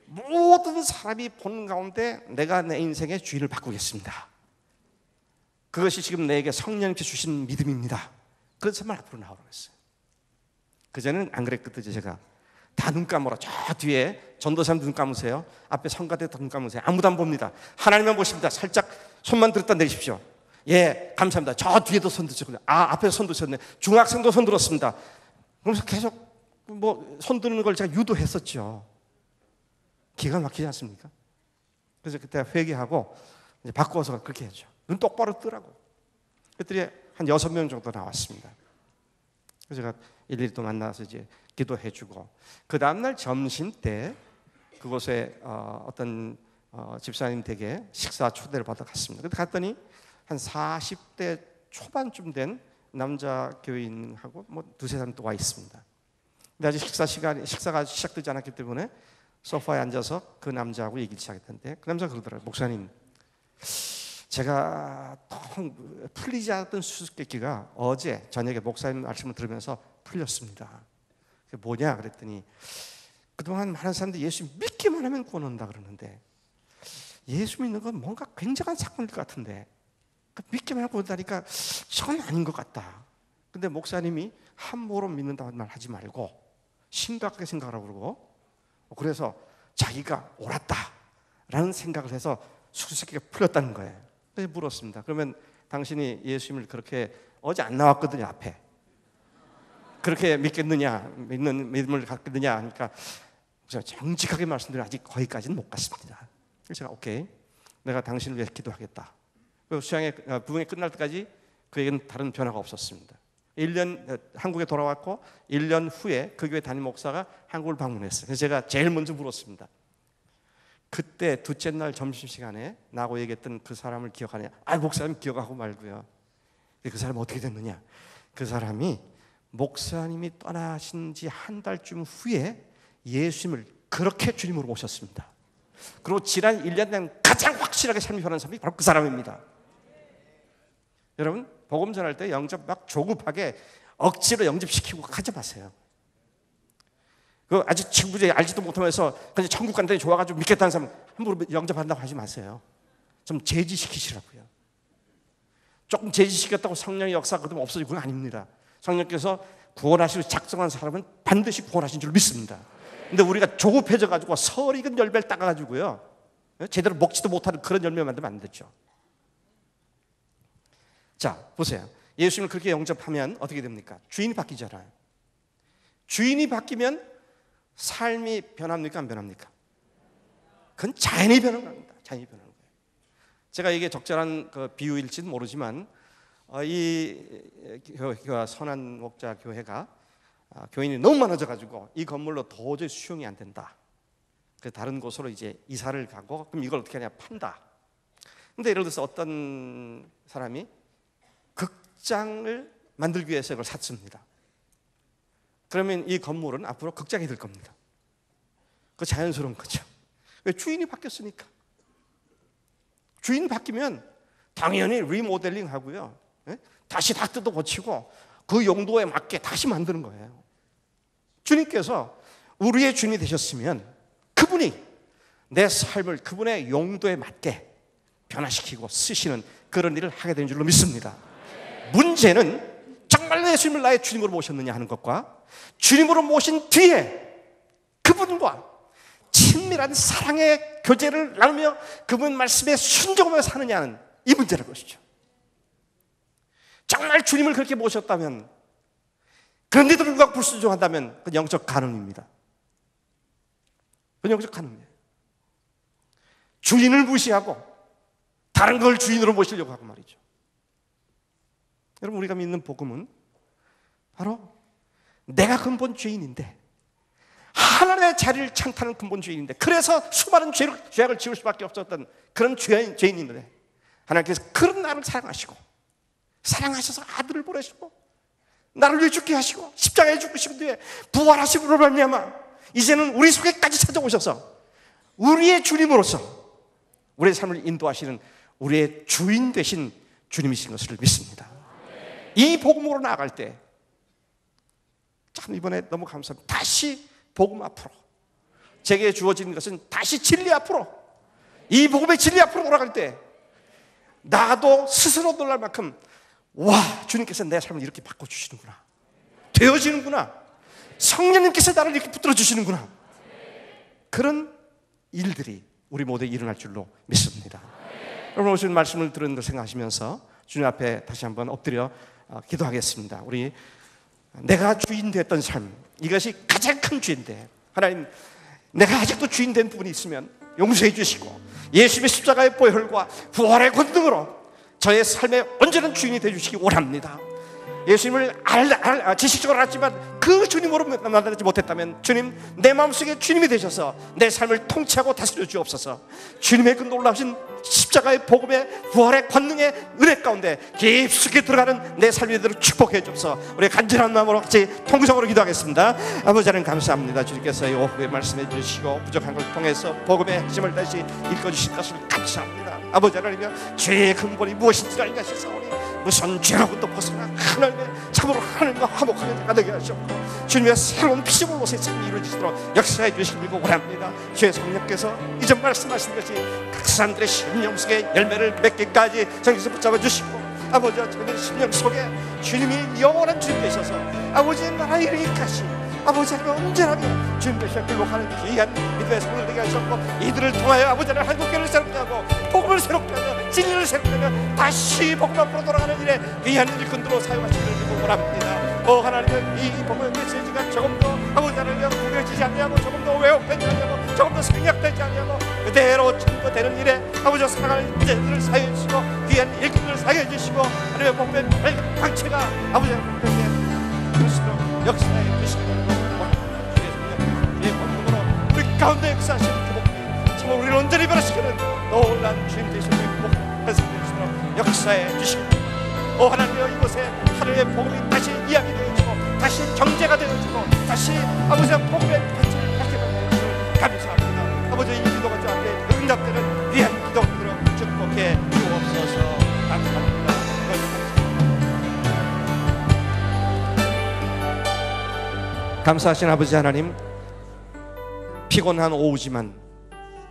Speaker 2: 모든 사람이 보는 가운데 내가 내 인생의 주인을 바꾸겠습니다. 그것이 지금 내게 성령님께 주신 믿음입니다. 그래서 정말 앞으로 나오라고 했어요. 그전에는 안 그랬거든요. 제가 다 눈 감으라. 저 뒤에 전도사님 눈 감으세요. 앞에 성가대 눈 감으세요. 아무도 안 봅니다. 하나님만 보십니다. 살짝 손만 들었다 내리십시오. 예, 감사합니다. 저 뒤에도 손 드셨군요. 앞에서 손 드셨네. 중학생도 손 들었습니다. 그러면서 계속 손 드는 걸 제가 유도했었죠. 기가 막히지 않습니까? 그래서 그때 회개하고 이제 바꿔서 그렇게 했죠. 눈 똑바로 뜨라고. 그랬더니 한 6명 정도 나왔습니다. 그래서 제가 일일이 또 만나서 이제 기도해주고, 그 다음날 점심 때 그곳에 어떤 집사님 댁에 식사 초대를 받아 갔습니다. 그때 갔더니 한 40대 초반쯤 된 남자 교인하고 두세 사람 또 와 있습니다. 근데 아직 식사가 시작되지 않았기 때문에 소파에 앉아서 그 남자하고 얘기를 시작했는데, 그 남자가 그러더라고요. 목사님, 제가 풀리지 않았던 수수께끼가 어제 저녁에 목사님 말씀을 들으면서 풀렸습니다. 그게 뭐냐 그랬더니, 그동안 많은 사람들이 예수 믿기만 하면 구원한다 그러는데 예수 믿는 건 뭔가 굉장한 사건일 것 같은데 믿기만 하고 온다니까 저건 아닌 것 같다. 근데 목사님이 함부로 믿는다는 말 하지 말고 심각하게 생각하라고 그러고, 그래서 자기가 옳았다라는 생각을 해서 수수께끼가 풀렸다는 거예요. 그래서 물었습니다. 그러면 당신이 예수님을 그렇게 어제 안 나왔거든요, 앞에. 그렇게 믿겠느냐, 믿는 믿음을 갖겠느냐 하니까 제가 정직하게 말씀드리면 아직 거기까지는 못 갔습니다. 그래서 제가 오케이, 내가 당신을 위해 기도하겠다. 수양의 부흥이 끝날 때까지 그에게는 다른 변화가 없었습니다. 1년 한국에 돌아왔고 1년 후에 그 교회 담임 목사가 한국을 방문했어요. 그래서 제가 제일 먼저 물었습니다. 그때 둘째 날 점심시간에 나하고 얘기했던 그 사람을 기억하느냐? 목사님 기억하고 말고요. 그 사람이 어떻게 됐느냐? 그 사람이 목사님이 떠나신 지 한 달쯤 후에 예수님을 그렇게 주님으로 모셨습니다. 그리고 지난 1년 간 가장 확실하게 삶이 변한 사람이 바로 그 사람입니다. 여러분, 복음 전할 때 영접 막 조급하게 억지로 영접시키고 하지 마세요. 그 아직 친구들이 알지도 못하면서 그냥 천국 간다니 좋아가지고 믿겠다는 사람 함부로 영접한다고 하지 마세요. 좀 제지시키시라고요. 조금 제지시켰다고 성령의 역사가 그러면 없어지고 그건 아닙니다. 성령께서 구원하시고 작정한 사람은 반드시 구원하신 줄 믿습니다. 근데 우리가 조급해져가지고 설익은 열매를 따가지고요, 제대로 먹지도 못하는 그런 열매 만들면 안 되죠. 자, 보세요. 예수님을 그렇게 영접하면 어떻게 됩니까? 주인이 바뀌잖아요. 주인이 바뀌면 삶이 변합니까? 안 변합니까? 그건 자연히 변하는 겁니다. 자연히 변하는 거예요. 제가 이게 적절한 그 비유일지는 모르지만 이 교회가 선한 목자 교회가 교인이 너무 많아져가지고 이 건물로 도저히 수용이 안 된다. 그래서 다른 곳으로 이제 이사를 가고, 그럼 이걸 어떻게 하냐? 판다. 근데 예를 들어서 어떤 사람이 극장을 만들기 위해서 이걸 샀습니다. 그러면 이 건물은 앞으로 극장이 될 겁니다. 그 자연스러운 거죠. 왜? 주인이 바뀌었으니까. 주인이 바뀌면 당연히 리모델링 하고요, 다시 다 뜯어 고치고 그 용도에 맞게 다시 만드는 거예요. 주님께서 우리의 주인이 되셨으면 그분이 내 삶을 그분의 용도에 맞게 변화시키고 쓰시는 그런 일을 하게 되는 줄로 믿습니다. 문제는 정말 예수님을 나의 주님으로 모셨느냐 하는 것과 주님으로 모신 뒤에 그분과 친밀한 사랑의 교제를 나누며 그분 말씀에 순종하며 사느냐는 이 문제라는 것이죠. 정말 주님을 그렇게 모셨다면, 그런데도 불구하고 불순종한다면 그건 영적 간음입니다. 그건 영적 간음이에요. 주인을 무시하고 다른 걸 주인으로 모시려고 하고 말이죠. 여러분, 우리가 믿는 복음은 바로 내가 근본 죄인인데, 하나님의 자리를 창탈하는 근본 죄인인데, 그래서 수많은 죄악을 지을 수밖에 없었던 그런 죄인인데, 하나님께서 그런 나를 사랑하셔서 아들을 보내시고 나를 위해 죽게 하시고 십자가에 죽으신 뒤에 부활하심으로 말미암아 이제는 우리 속에까지 찾아오셔서 우리의 주님으로서 우리의 삶을 인도하시는 우리의 주인 되신 주님이신 것을 믿습니다. 이 복음으로 나아갈 때 참 이번에 너무 감사합니다. 다시 복음 앞으로, 제게 주어진 것은 다시 진리 앞으로, 이 복음의 진리 앞으로 돌아갈 때 나도 스스로 놀랄 만큼 와, 주님께서 내 삶을 이렇게 바꿔주시는구나, 되어지는구나, 성령님께서 나를 이렇게 붙들어 주시는구나, 그런 일들이 우리 모두에 일어날 줄로 믿습니다. 여러분, 오늘 말씀을 들은 걸 생각하시면서 주님 앞에 다시 한번 엎드려 기도하겠습니다. 우리 내가 주인 됐던 삶, 이것이 가장 큰 죄인데 하나님, 내가 아직도 주인 된 부분이 있으면 용서해 주시고 예수님의 십자가의 보혈과 부활의 권능으로 저의 삶의 온전한 주인이 되어주시기 원합니다. 예수님을 지식적으로 알았지만 그 주님으로 만나지 못했다면 주님, 내 마음속에 주님이 되셔서 내 삶을 통치하고 다스려 주옵소서. 주님의 그 놀라우신 십자가의 복음의 부활의 권능의 은혜 가운데 깊숙이 들어가는 내 삶이 되도록 축복해 주옵소서. 우리 간절한 마음으로 같이 통성으로 기도하겠습니다. 아버지 하나님, 감사합니다. 주님께서 이 오후에 말씀해 주시고 부족한 걸 통해서 복음의 핵심을 다시 읽어주신 것을 감사합니다. 아버지 하나님이여, 죄의 근본이 무엇인지 알게 하시사오니 무슨 죄로부터 벗어나 하나님의 참으로 하나님과 화목하게 가득히 하셨고 주님의 새로운 피조물 옷의 삶이 이루어지도록 역사해 주시길 원합니다. 주의 성령께서 이전 말씀하신 것이 각 사람들의 심령 속에 열매를 맺기까지 성령께서 붙잡아 주시고 아버지와 저희들 심령 속에 주님이 영원한 주님 되셔서 아버지의 나라에 이르기까지 아버지 하나님 언제라도 주님 되시어 끌고가는 귀한 믿음의 성을 되게 하셨고 이들을 통하여 아버지 하나님 한국교회를 새롭게 하고 복음을 새롭게 하며 진리를 새롭게 하며 다시 복음 앞으로 돌아가는 일에 귀한 일꾼들로 사용하시기를 원합니다. 하나님은 이 복음의 메시지가 조금 더 아버지 하나님 구겨지지 않냐고, 조금 더 왜곡되지 않냐고, 조금 더 생략되지 않냐고, 그대로 증거되는 일에 아버지 사랑하는 인재들을 사용해 주시고 귀한 일꾼들을 사용해 주시고 하나님의 복음의 광채가 아버지 하나님 그리스도 역사에 주시기를 우리 가운데 역사하시는 그 복음이 정말 우리를 온전히 변화시키는 놀라운 주님 되시는 복음 회사되시도록 역사해 주시고 하나님여, 이곳에 하늘의 복음이 다시 이야기되어지고 다시 경제가 되어지고 다시 아버지의 복음의 빛을 밝게 되어지고 감사합니다. 아버지, 이 기도가 주 앞에 응답되는 귀한 기도들로 축복해 주옵소서. 감사합니다. 감사하신 아버지 하나님, 피곤한 오후지만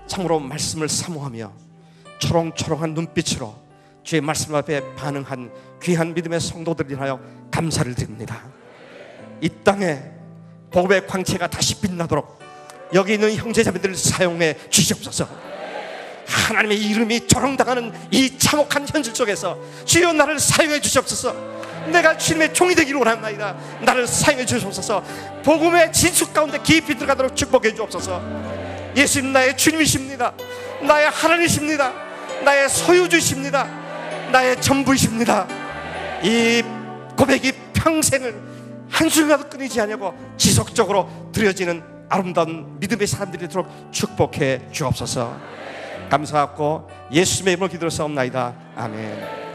Speaker 2: 참으로 말씀을 사모하며 초롱초롱한 눈빛으로 주의 말씀 앞에 반응한 귀한 믿음의 성도들을 인하여 감사를 드립니다. 이 땅에 복음의 광채가 다시 빛나도록 여기 있는 형제자매들을 사용해 주시옵소서. 하나님의 이름이 조롱당하는 이 참혹한 현실 속에서 주여 나를 사용해 주시옵소서. 내가 주님의 종이 되기를 원합니다. 나를 사용해 주시옵소서. 복음의 진수 가운데 깊이 들어가도록 축복해 주옵소서. 예수님 나의 주님이십니다. 나의 하나님이십니다. 나의 소유주십니다. 나의 전부이십니다. 이 고백이 평생을 한순간도 끊이지 않냐고 지속적으로 드려지는 아름다운 믿음의 사람들이 되도록 축복해 주옵소서. 감사하고 예수님의 이름으로 기도를 싸움나이다. 아멘.